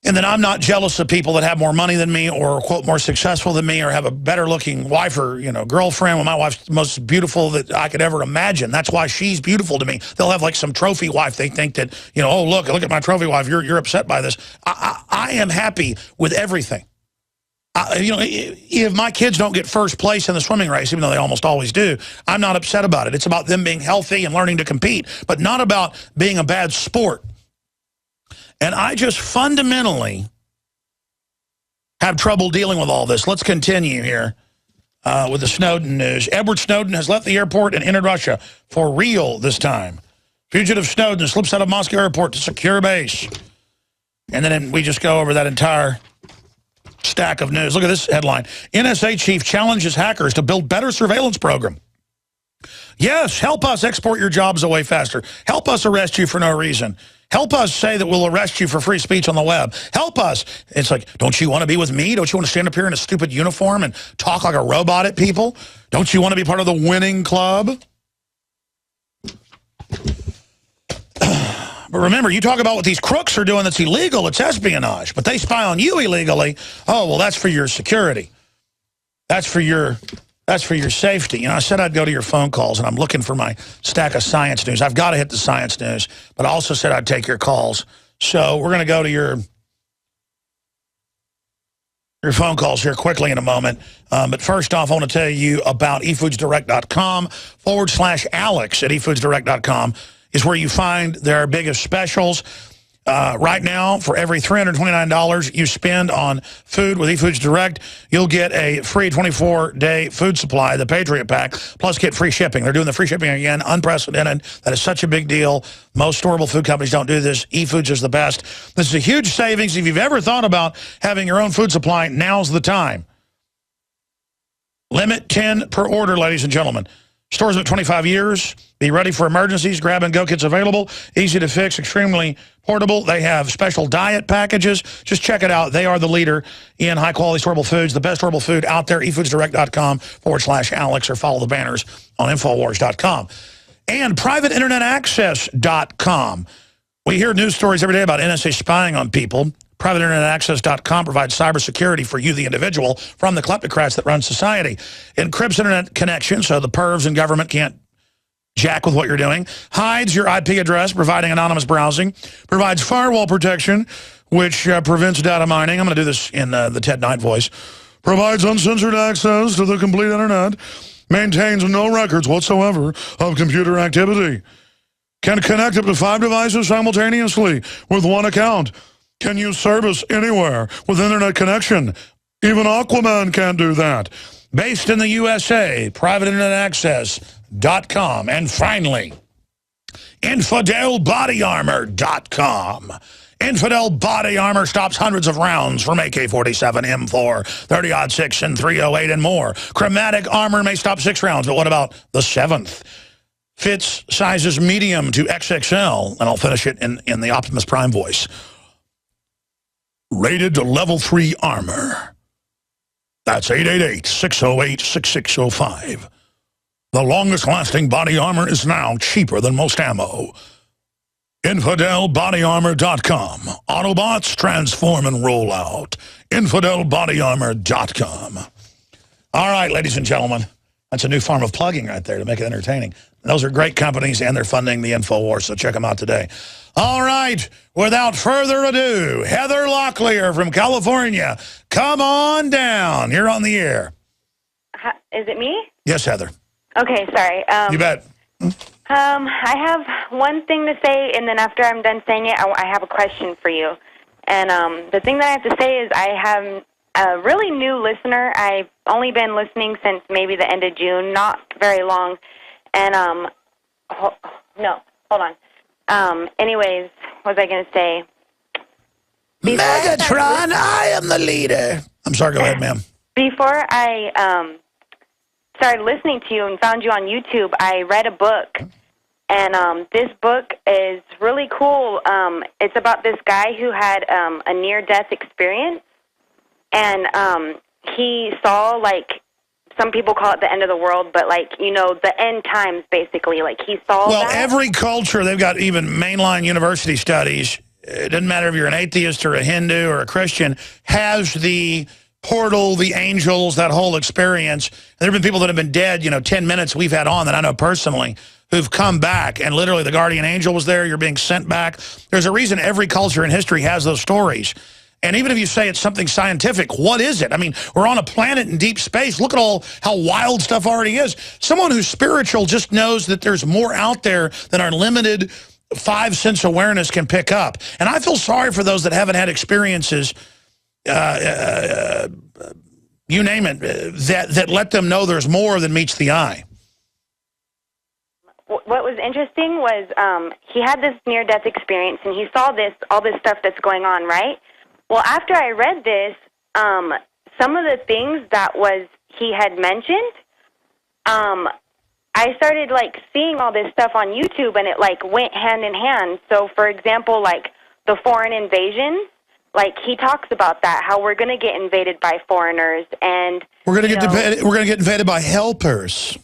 And then I'm not jealous of people that have more money than me or, quote, more successful than me or have a better-looking wife or, you know, girlfriend. Well, my wife's the most beautiful that I could ever imagine. That's why she's beautiful to me. They'll have like some trophy wife. They think that, you know, oh, look at my trophy wife. You're upset by this. I am happy with everything. You know, if my kids don't get first place in the swimming race, even though they almost always do, I'm not upset about it. It's about them being healthy and learning to compete, but not about being a bad sport. And I just fundamentally have trouble dealing with all this. Let's continue here with the Snowden news. Edward Snowden has left the airport and entered Russia for real this time. Fugitive Snowden slips out of Moscow airport to secure base. And then we just go over that entire stack of news. Look at this headline. NSA chief challenges hackers to build better surveillance program. Yes, help us export your jobs away faster. Help us arrest you for no reason. Help us say that we'll arrest you for free speech on the web. Help us. It's like, don't you want to be with me? Don't you want to stand up here in a stupid uniform and talk like a robot at people? Don't you want to be part of the winning club? But remember, you talk about what these crooks are doing that's illegal, it's espionage. But they spy on you illegally. Oh, well, that's for your security. That's for your safety. You know, I said I'd go to your phone calls, and I'm looking for my stack of science news. I've got to hit the science news, but I also said I'd take your calls. So we're going to go to your phone calls here quickly in a moment. But first off, I want to tell you about efoodsdirect.com/Alex at efoodsdirect.com. is where you find their biggest specials. Right now, for every $329 you spend on food with eFoods Direct, you'll get a free 24-day food supply, the Patriot Pack, plus get free shipping. They're doing the free shipping again, unprecedented. That is such a big deal. Most storable food companies don't do this. eFoods is the best. This is a huge savings. If you've ever thought about having your own food supply, now's the time. Limit 10 per order, ladies and gentlemen. Stores at 25 years. Be ready for emergencies. Grab-and-go kits available. Easy to fix. Extremely portable. They have special diet packages. Just check it out. They are the leader in high-quality storable foods. The best storable food out there. efoodsdirect.com/Alex or follow the banners on Infowars.com. And privateinternetaccess.com. We hear news stories every day about NSA spying on people. PrivateInternetAccess.com provides cybersecurity for you, the individual, from the kleptocrats that run society. Encrypts internet connection so the pervs and government can't jack with what you're doing. Hides your IP address, providing anonymous browsing. Provides firewall protection, which prevents data mining. I'm going to do this in the Ted Knight voice. Provides uncensored access to the complete internet. Maintains no records whatsoever of computer activity. Can connect up to 5 devices simultaneously with one account. Can use service anywhere with internet connection. Even Aquaman can't do that. Based in the USA, privateinternetaccess.com. And finally, InfidelBodyArmor.com. Infidel Body Armor stops hundreds of rounds from AK-47, M4, 30-06, and 308, and more. Chromatic armor may stop 6 rounds, but what about the 7th? fits sizes medium to XXL, and I'll finish it in the Optimus Prime voice. Rated to level 3 armor. That's 888-608-6605. The longest-lasting body armor is now cheaper than most ammo. InfidelBodyArmor.com. Autobots transform and roll out. InfidelBodyArmor.com. All right, ladies and gentlemen. That's a new form of plugging right there to make it entertaining. Those are great companies, and they're funding the InfoWars, so check them out today. All right, without further ado, Heather Locklear from California. Come on down. You're on the air. Is it me? Yes, Heather. Okay, sorry. You bet. I have one thing to say, and then after I'm done saying it, I have a question for you. And the thing that I have to say is I have a really new listener. I've only been listening since maybe the end of June, not very long. And, hold on. Anyways, what was I going to say? Megatron, I am the leader. I'm sorry, go ahead, ma'am. Before I started listening to you and found you on YouTube, I read a book. And this book is really cool. It's about this guy who had a near-death experience. And he saw, like, some people call it the end of the world, but, like, you know, the end times, basically. Like, he saw that. Every culture, they've got even mainline university studies. It doesn't matter if you're an atheist or a Hindu or a Christian, has the portal, the angels, that whole experience. And there have been people that have been dead, 10 minutes we've had on that I know personally, who've come back, and literally the guardian angel was there, you're being sent back. There's a reason every culture in history has those stories. And even if you say it's something scientific, what is it? I mean, we're on a planet in deep space. Look at how wild stuff already is. Someone who's spiritual just knows that there's more out there than our limited 5-sense awareness can pick up. And I feel sorry for those that haven't had experiences, you name it, that let them know there's more than meets the eye. What was interesting was he had this near-death experience, and he saw all this stuff that's going on, right? Well, after I read this, some of the things that he had mentioned, I started, like, seeing all this stuff on YouTube, and it, like, went hand in hand. So, for example, like, the foreign invasion, like, he talks about that, how we're going to get invaded by foreigners, and we're going to get invaded by helpers.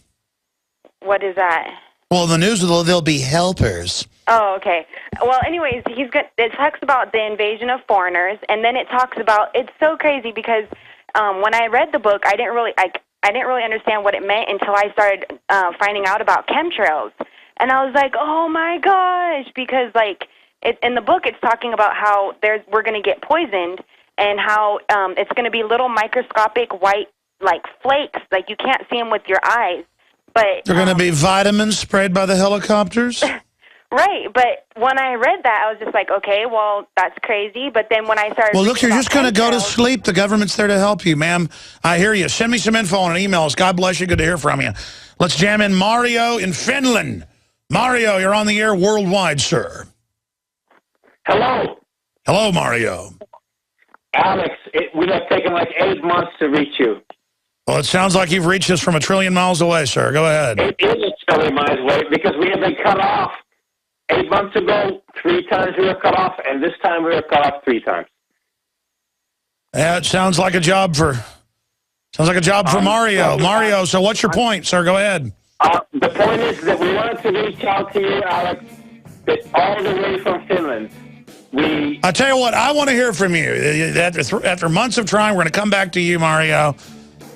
What is that? Well, in the news, there'll be helpers. Oh, okay. Well, anyways, it talks about the invasion of foreigners, and then it talks about, it's so crazy because when I read the book, I didn't really understand what it meant until I started finding out about chemtrails, and I was like, oh my gosh, because like in the book it's talking about how we're going to get poisoned, and how it's going to be little microscopic white like flakes, like you can't see them with your eyes. But they're going to be vitamins sprayed by the helicopters? Right, but when I read that, I was just like, okay, well, that's crazy. But then when I started... Well, look, you're just going to go to sleep. The government's there to help you, ma'am. I hear you. Send me some info on an email. God bless you. Good to hear from you. Let's jam in Mario in Finland. Mario, you're on the air worldwide, sir. Hello. Hello, Mario. Alex, it would have taken like 8 months to reach you. Well, it sounds like you've reached us from a trillion miles away, sir. Go ahead. It is a trillion miles away because we have been cut off. 8 months ago, 3 times we were cut off, and this time we were cut off 3 times. Yeah, it sounds like a job for Mario. Mario, so what's your point, sir? Go ahead. The point is that we wanted to reach out to you, Alex, all the way from Finland. I tell you what, I want to hear from you. After months of trying, we're going to come back to you, Mario.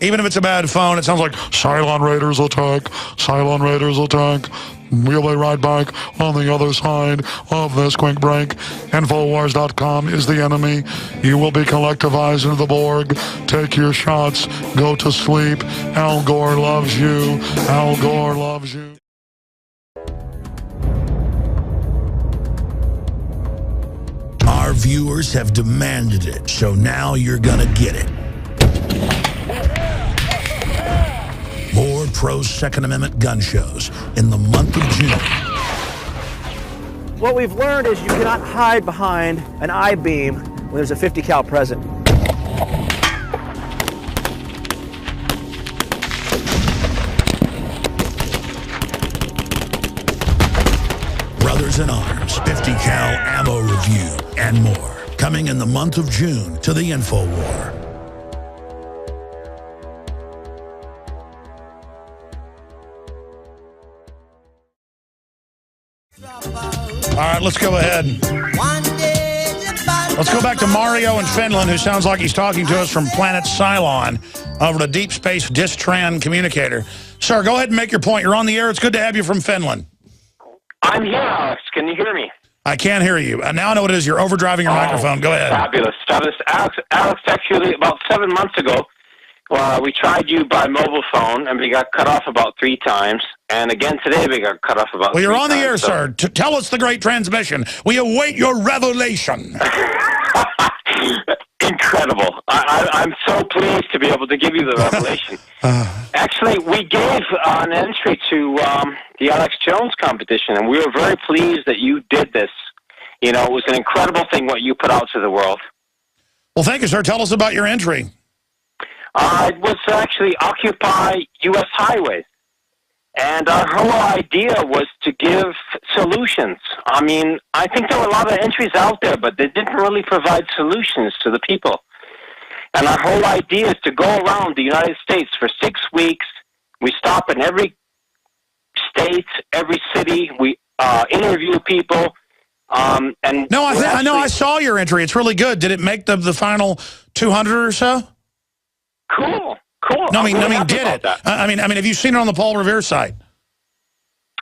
Even if it's a bad phone, it sounds like Cylon Raiders attack, Cylon Raiders attack. We'll be right back on the other side of this quick break. Infowars.com is the enemy. You will be collectivized into the Borg. Take your shots. Go to sleep. Al Gore loves you. Al Gore loves you. Our viewers have demanded it, so now you're gonna get it. More pro-Second Amendment gun shows in the month of June. What we've learned is you cannot hide behind an I-beam when there's a 50 cal present. Brothers in Arms, 50 cal ammo review, and more. Coming in the month of June to the InfoWar. All right, let's go ahead. Let's go back to Mario in Finland, who sounds like he's talking to us from planet Cylon over the Deep Space Distran communicator. Sir, go ahead and make your point. You're on the air. It's good to have you from Finland. I'm here, Alex. Can you hear me? I can't hear you. Now I know what it is. You're overdriving your microphone. Go ahead. Fabulous. Alex, actually, about 7 months ago, we tried you by mobile phone, and we got cut off about 3 times. And again today, we got cut off about 3 times. Well, you're on the air, sir. Tell us the great transmission. We await your revelation. Incredible. I'm so pleased to be able to give you the revelation. Actually, we gave an entry to the Alex Jones competition, and we were very pleased that you did this. You know, it was an incredible thing what you put out to the world. Well, thank you, sir. Tell us about your entry. It was actually Occupy U.S. Highways. And our whole idea was to give solutions. I mean, I think there were a lot of entries out there, but they didn't really provide solutions to the people. And our whole idea is to go around the United States for 6 weeks. We stop in every state, every city. We interview people. And no, I know. I saw your entry. It's really good. Did it make the final 200 or so? Cool. Cool. No, I mean, did it? I mean, have you seen it on the Paul Revere site?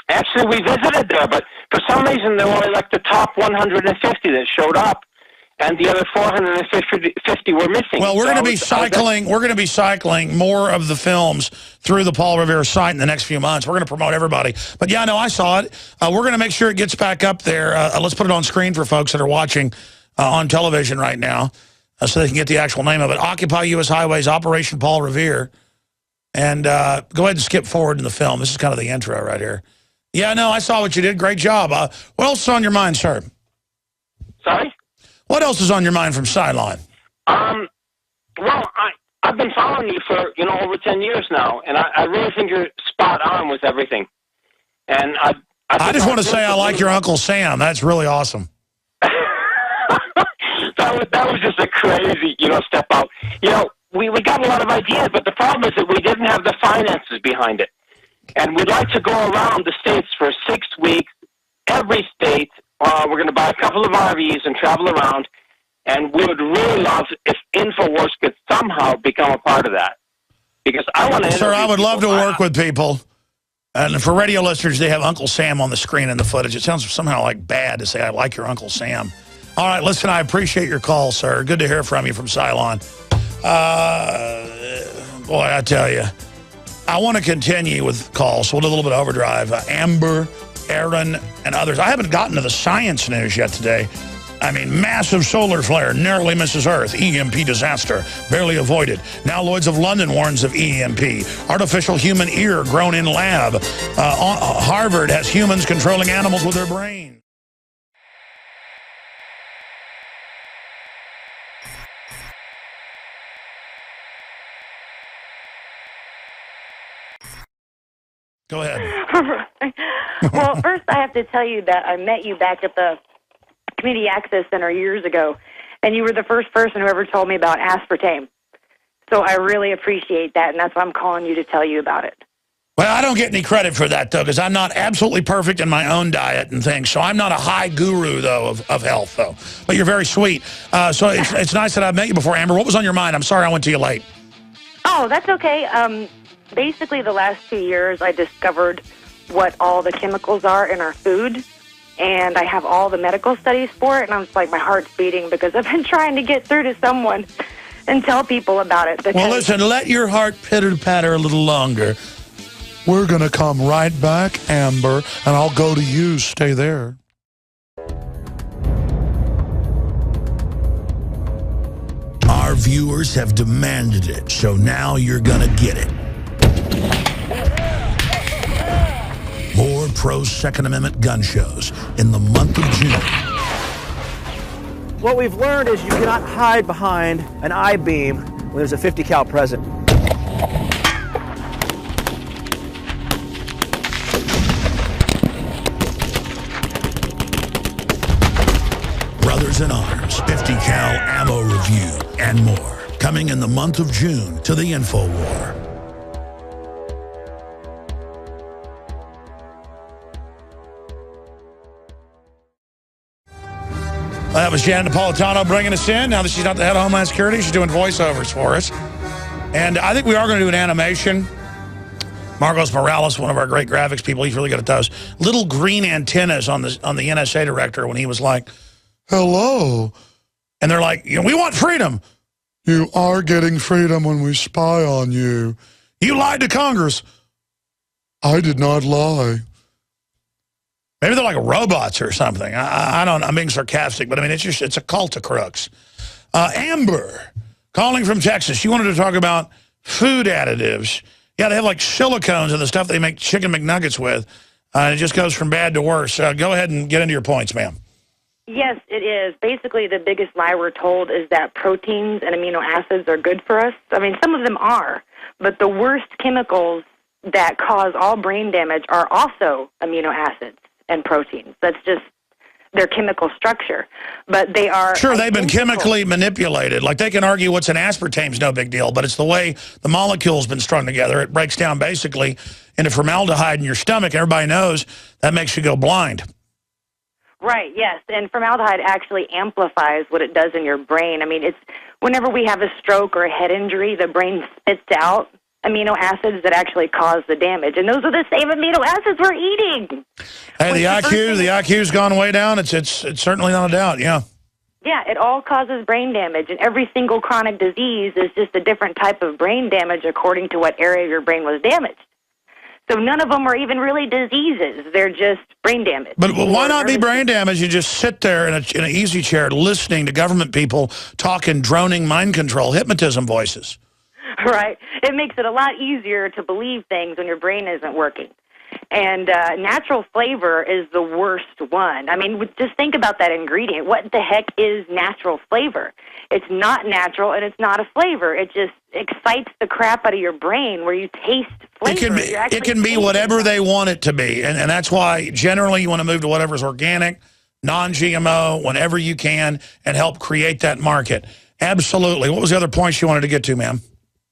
Actually, we visited there, but for some reason, there were only like the top 150 that showed up, and the other 450 were missing. Well, we're going to be cycling. We're going to be cycling more of the films through the Paul Revere site in the next few months. We're going to promote everybody. But yeah, no, I saw it. We're going to make sure it gets back up there. Let's put it on screen for folks that are watching on television right now. So they can get the actual name of it. Occupy U.S. Highways, Operation Paul Revere. And go ahead and skip forward in the film. This is kind of the intro right here. Yeah, no, I saw what you did. Great job. What else is on your mind, sir? Sorry? What else is on your mind from Cylon? Well, I've been following you for, over 10 years now, and I really think you're spot on with everything. And I just want to say I like your Uncle Sam. That's really awesome. That was just a crazy, step out. We got a lot of ideas, but the problem is that we didn't have the finances behind it. And we'd like to go around the states for 6 weeks, every state. We're going to buy a couple of RVs and travel around. And we would really love if InfoWars could somehow become a part of that. Because I want to... Sir, I would love to work with people. And for radio listeners, they have Uncle Sam on the screen in the footage. It sounds somehow like bad to say, I like your Uncle Sam. All right, listen, I appreciate your call, sir. Good to hear from you from Cylon. Boy, I tell you, I want to continue with calls, so we'll do a little bit of overdrive. Amber, Aaron, and others. I haven't gotten to the science news yet today. I mean, massive solar flare narrowly misses Earth. EMP disaster barely avoided. Now Lloyd's of London warns of EMP. Artificial human ear grown in lab. Harvard has humans controlling animals with their brain. Go ahead. Well, first I have to tell you that I met you back at the Community Access Center years ago, and you were the first person who ever told me about aspartame. So I really appreciate that, and that's why I'm calling you to tell you about it. Well, I don't get any credit for that, though, because I'm not absolutely perfect in my own diet and things. So I'm not a high guru, though, of health, though. But you're very sweet. So it's nice that I've met you before. Amber, what was on your mind? I'm sorry I went to you late. Oh, that's okay. Basically, the last 2 years, I discovered what all the chemicals are in our food, and I have all the medical studies for it, and I'm just like, my heart's beating because I've been trying to get through to someone and tell people about it. Well, listen, let your heart pitter-patter a little longer. We're going to come right back, Amber, and I'll go to you. Stay there. Our viewers have demanded it, so now you're going to get it. More pro-Second Amendment gun shows in the month of June. What we've learned is you cannot hide behind an I-beam when there's a 50 cal present. Weapons and Arms, 50 cal ammo review, and more. Coming in the month of June to the InfoWar. That was Jan Napolitano bringing us in. Now that she's not the head of Homeland Security, she's doing voiceovers for us. And I think we are going to do an animation. Marcos Morales, one of our great graphics people, he's really good at those. Little green antennas on the NSA director when he was like, hello. And they're like, we want freedom. You are getting freedom when we spy on you. You lied to Congress. I did not lie. Maybe they're like robots or something. I don't know. I'm being sarcastic, but I mean, it's a cult of crooks. Amber, calling from Texas. She wanted to talk about food additives. Yeah, they have like silicones and the stuff they make chicken McNuggets with. It just goes from bad to worse. Go ahead and get into your points, ma'am. Yes, it is. Basically, the biggest lie we're told is that proteins and amino acids are good for us. I mean, some of them are, but the worst chemicals that cause all brain damage are also amino acids and proteins. That's just their chemical structure. But they are... Sure, they've been chemically manipulated. Like, they can argue what's in aspartame's no big deal, but it's the way the molecule's been strung together. It breaks down basically into formaldehyde in your stomach. Everybody knows that makes you go blind. Right, yes. And formaldehyde actually amplifies what it does in your brain. I mean, it's whenever we have a stroke or a head injury, the brain spits out amino acids that actually cause the damage. And those are the same amino acids we're eating. Hey, the IQ's gone way down. It's certainly not a doubt, yeah. Yeah, it all causes brain damage. And every single chronic disease is just a different type of brain damage according to what area of your brain was damaged. So none of them are even really diseases. They're just brain damage. But why not be brain damage? You just sit there in an easy chair listening to government people talking droning mind control, hypnotism voices. Right. It makes it a lot easier to believe things when your brain isn't working. And natural flavor is the worst one. I mean, just think about that ingredient. What the heck is natural flavor? It's not natural, and it's not a flavor. It just excites the crap out of your brain where you taste flavor. It can be whatever they want it to be, and that's why generally you want to move to whatever's organic, non-GMO, whenever you can, and help create that market. Absolutely. What was the other point you wanted to get to, ma'am?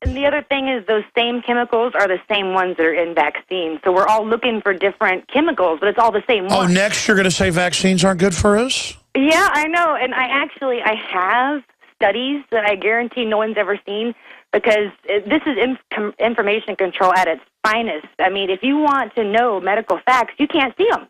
And the other thing is those same chemicals are the same ones that are in vaccines. So we're all looking for different chemicals, but it's all the same one. Oh, next you're going to say vaccines aren't good for us? Yeah, I know. And I have studies that I guarantee no one's ever seen because this is information control at its finest. I mean, if you want to know medical facts, you can't see them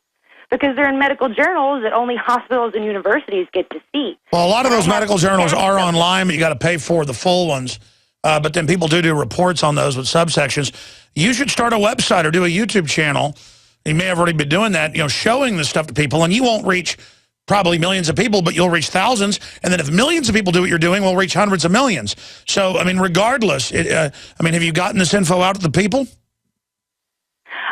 because they're in medical journals that only hospitals and universities get to see. Well, a lot of those medical journals are online, but you got to pay for the full ones. But then people do reports on those with subsections. You should start a website or do a YouTube channel. You may have already been doing that, showing this stuff to people, and you won't reach probably millions of people, but you'll reach thousands. And then if millions of people do what you're doing, we'll reach hundreds of millions. So, I mean, regardless, have you gotten this info out to the people?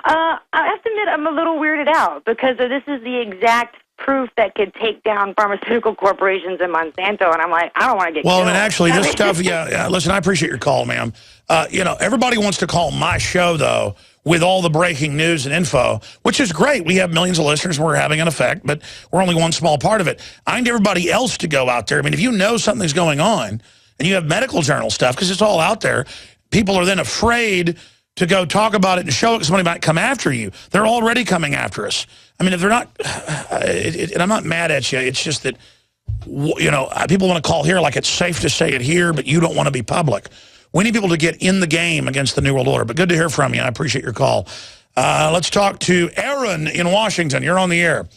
I have to admit I'm a little weirded out because this is the exact proof that could take down pharmaceutical corporations and Monsanto, and I'm like, I don't want to get killed. I mean, actually, this stuff, yeah, listen, I appreciate your call, ma'am. Everybody wants to call my show, though, with all the breaking news and info, which is great. We have millions of listeners, and we're having an effect, but we're only one small part of it. I need everybody else to go out there. I mean, if you know something's going on, and you have medical journal stuff, because it's all out there, people are then afraid to go talk about it and show it because somebody might come after you. They're already coming after us. I mean, if they're not, and I'm not mad at you, it's just that, people want to call here like it's safe to say it here, but you don't want to be public. We need people to get in the game against the New World Order. But good to hear from you. I appreciate your call. Let's talk to Aaron in Washington. You're on the air.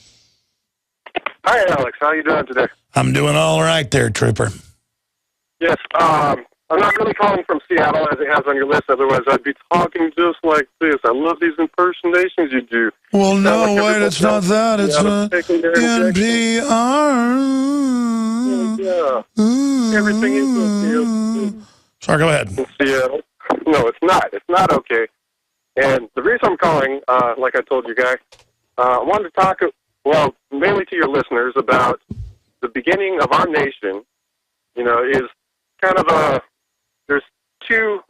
Hi, Alex. How are you doing today? I'm doing all right there, Trooper. Yes. I'm not really calling from Seattle as it has on your list. Otherwise, I'd be talking just like this. I love these impersonations you do. Well, no, wait, it's not that. It's NPR. Yeah. Everything is Sorry, go ahead. in Seattle. No, it's not. It's not okay. And the reason I'm calling, like I told you guys, I wanted to talk, mainly to your listeners about the beginning of our nation, is kind of there's two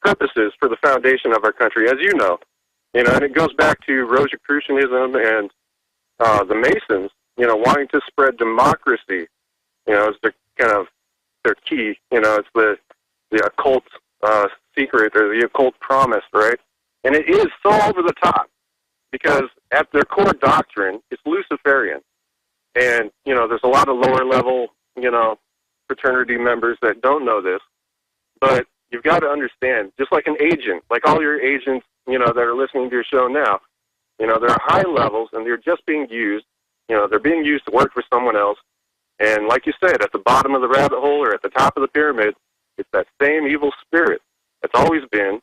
purposes for the foundation of our country, as you know. And it goes back to Rosicrucianism and the Masons. wanting to spread democracy, is the kind of their key. It's the occult secret or the occult promise, right? And it is so over the top because at their core doctrine, it's Luciferian. And, there's a lot of lower level, fraternity members that don't know this. But you've got to understand, just like an agent, like all your agents, that are listening to your show now, there are high levels and they're just being used. They're being used to work for someone else. And like you said, at the bottom of the rabbit hole or at the top of the pyramid, it's that same evil spirit. It's always been.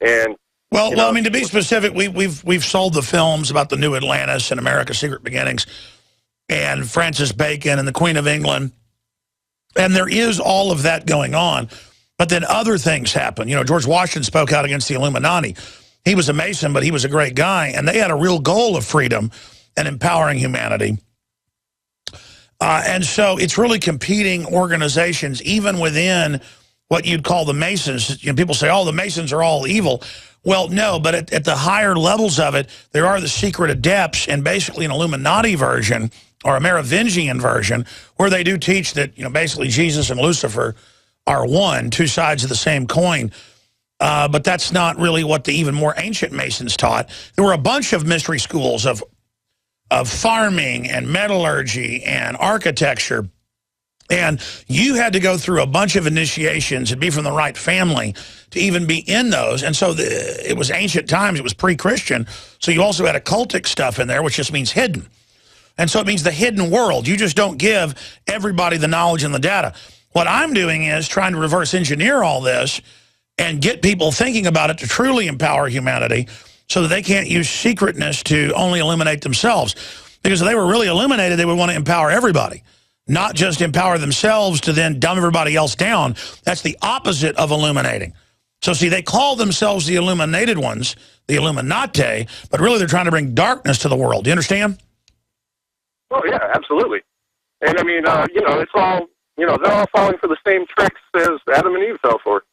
And well, I mean, to be specific, we've sold the films about the New Atlantis and America's Secret Beginnings and Francis Bacon and the Queen of England. And there is all of that going on. But then other things happen. George Washington spoke out against the Illuminati. He was a Mason, but he was a great guy. And they had a real goal of freedom and empowering humanity. And so it's really competing organizations, even within what you'd call the Masons. People say, oh, the Masons are all evil. Well, no, but at the higher levels of it, there are the secret adepts and basically an Illuminati version or a Merovingian version where they do teach that, basically Jesus and Lucifer are one, two sides of the same coin. But that's not really what the even more ancient Masons taught. There were a bunch of mystery schools of farming and metallurgy and architecture. And you had to go through a bunch of initiations and be from the right family to even be in those. And so it was ancient times. It was pre-Christian. So you also had occultic stuff in there, which just means hidden. And so it means the hidden world. You just don't give everybody the knowledge and the data. What I'm doing is trying to reverse engineer all this and get people thinking about it to truly empower humanity so that they can't use secretness to only eliminate themselves. Because if they were really eliminated, they would want to empower everybody, not just empower themselves to then dumb everybody else down. That's the opposite of illuminating. So see, they call themselves the illuminated ones, the Illuminati, but really they're trying to bring darkness to the world. Do you understand? Oh, yeah, absolutely. And I mean, it's all, they're all falling for the same tricks as Adam and Eve fell for.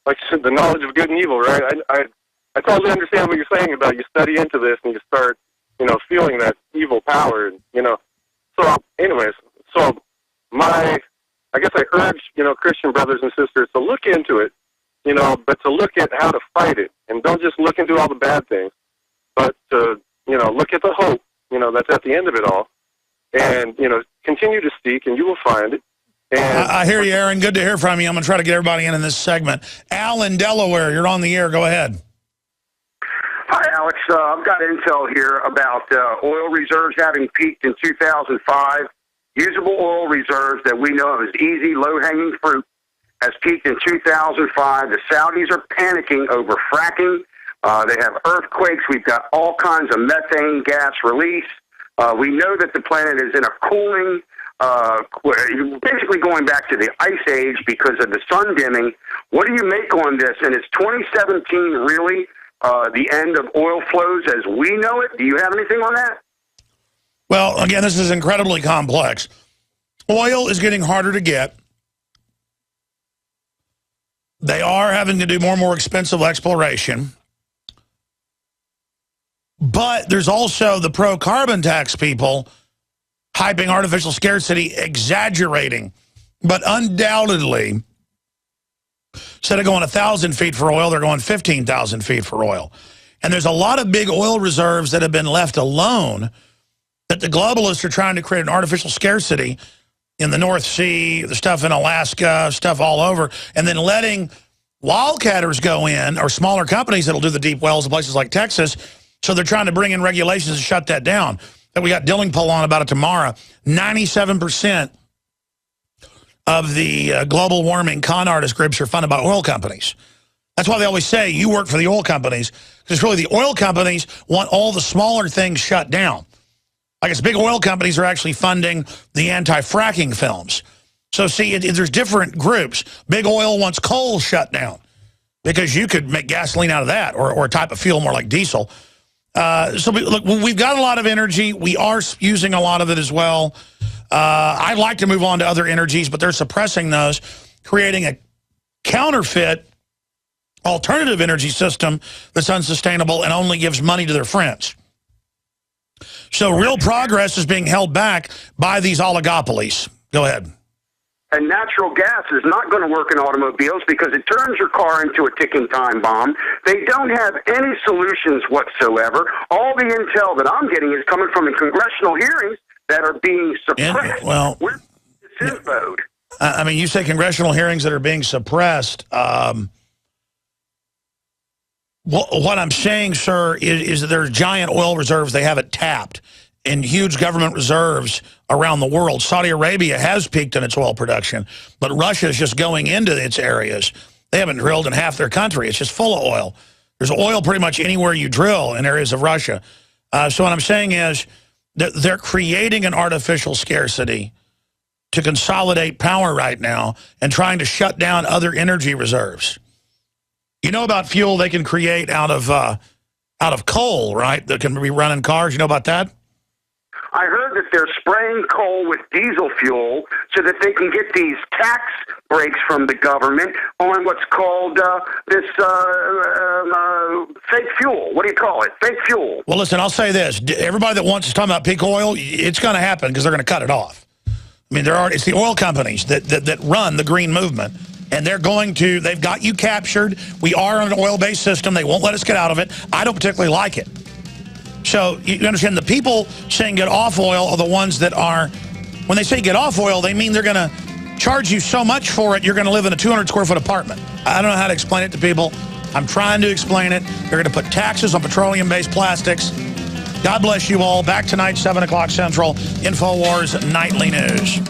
Like the knowledge of good and evil, right? I totally understand what you're saying about you study into this and you start, feeling that evil power, So anyways, I guess I urge, Christian brothers and sisters to look into it, but to look at how to fight it. And don't just look into all the bad things, but to, look at the hope, that's at the end of it all. And, continue to seek and you will find it. And I hear you, Aaron. Good to hear from you. I'm going to try to get everybody in this segment. Al in Delaware, you're on the air. Go ahead. Hi, Alex. I've got intel here about oil reserves having peaked in 2005. Usable oil reserves that we know of as easy, low-hanging fruit has peaked in 2005. The Saudis are panicking over fracking. They have earthquakes. We've got all kinds of methane gas release. We know that the planet is in a cooling, basically going back to the ice age because of the sun dimming. What do you make on this? And is 2017 really the end of oil flows as we know it? Do you have anything on that? Well, again, this is incredibly complex. Oil is getting harder to get. They are having to do more and more expensive exploration. But there's also the pro-carbon tax people hyping artificial scarcity, exaggerating. But undoubtedly, instead of going 1,000 feet for oil, they're going 15,000 feet for oil. And there's a lot of big oil reserves that have been left alone that the globalists are trying to create an artificial scarcity in the North Sea, the stuff in Alaska, stuff all over, and then letting wildcatters go in, or smaller companies that'll do the deep wells in places like Texas. So they're trying to bring in regulations to shut that down. And we got Dilling Poll on about it tomorrow. 97% of the global warming con artist groups are funded by oil companies. That's why they always say you work for the oil companies, because really the oil companies want all the smaller things shut down. Like it's big oil companies are actually funding the anti-fracking films. So see, there's different groups. Big oil wants coal shut down because you could make gasoline out of that, or a type of fuel more like diesel. Look, we've got a lot of energy. We are using a lot of it as well. I'd like to move on to other energies, but they're suppressing those, creating a counterfeit alternative energy system that's unsustainable and only gives money to their friends. So real progress is being held back by these oligopolies. Go ahead. And natural gas is not going to work in automobiles because it turns your car into a ticking time bomb. They don't have any solutions whatsoever. All the intel that I'm getting is coming from the congressional hearings that are being suppressed. We're in this mode. I mean, you say congressional hearings that are being suppressed. What I'm saying, sir, is that there's giant oil reserves they haven't tapped and huge government reserves around the world. Saudi Arabia has peaked in its oil production, but Russia is just going into its areas. They haven't drilled in half their country. It's just full of oil. There's oil pretty much anywhere you drill in areas of Russia. So what I'm saying is that they're creating an artificial scarcity to consolidate power right now and trying to shut down other energy reserves. You know about fuel they can create out of coal, right? That can be run in cars. You know about that? I heard that they're spraying coal with diesel fuel so that they can get these tax breaks from the government on what's called this fake fuel. What do you call it? Fake fuel. Well, listen, I'll say this. Everybody that wants to talk about peak oil, it's going to happen because they're going to cut it off. I mean, it's the oil companies that run the green movement. And they've got you captured. We are on an oil-based system. They won't let us get out of it. I don't particularly like it. So you understand the people saying get off oil are the ones that are, when they say get off oil, they mean they're going to charge you so much for it, you're going to live in a 200-square-foot apartment. I don't know how to explain it to people. I'm trying to explain it. They're going to put taxes on petroleum-based plastics. God bless you all. Back tonight, 7 o'clock Central, InfoWars Nightly News.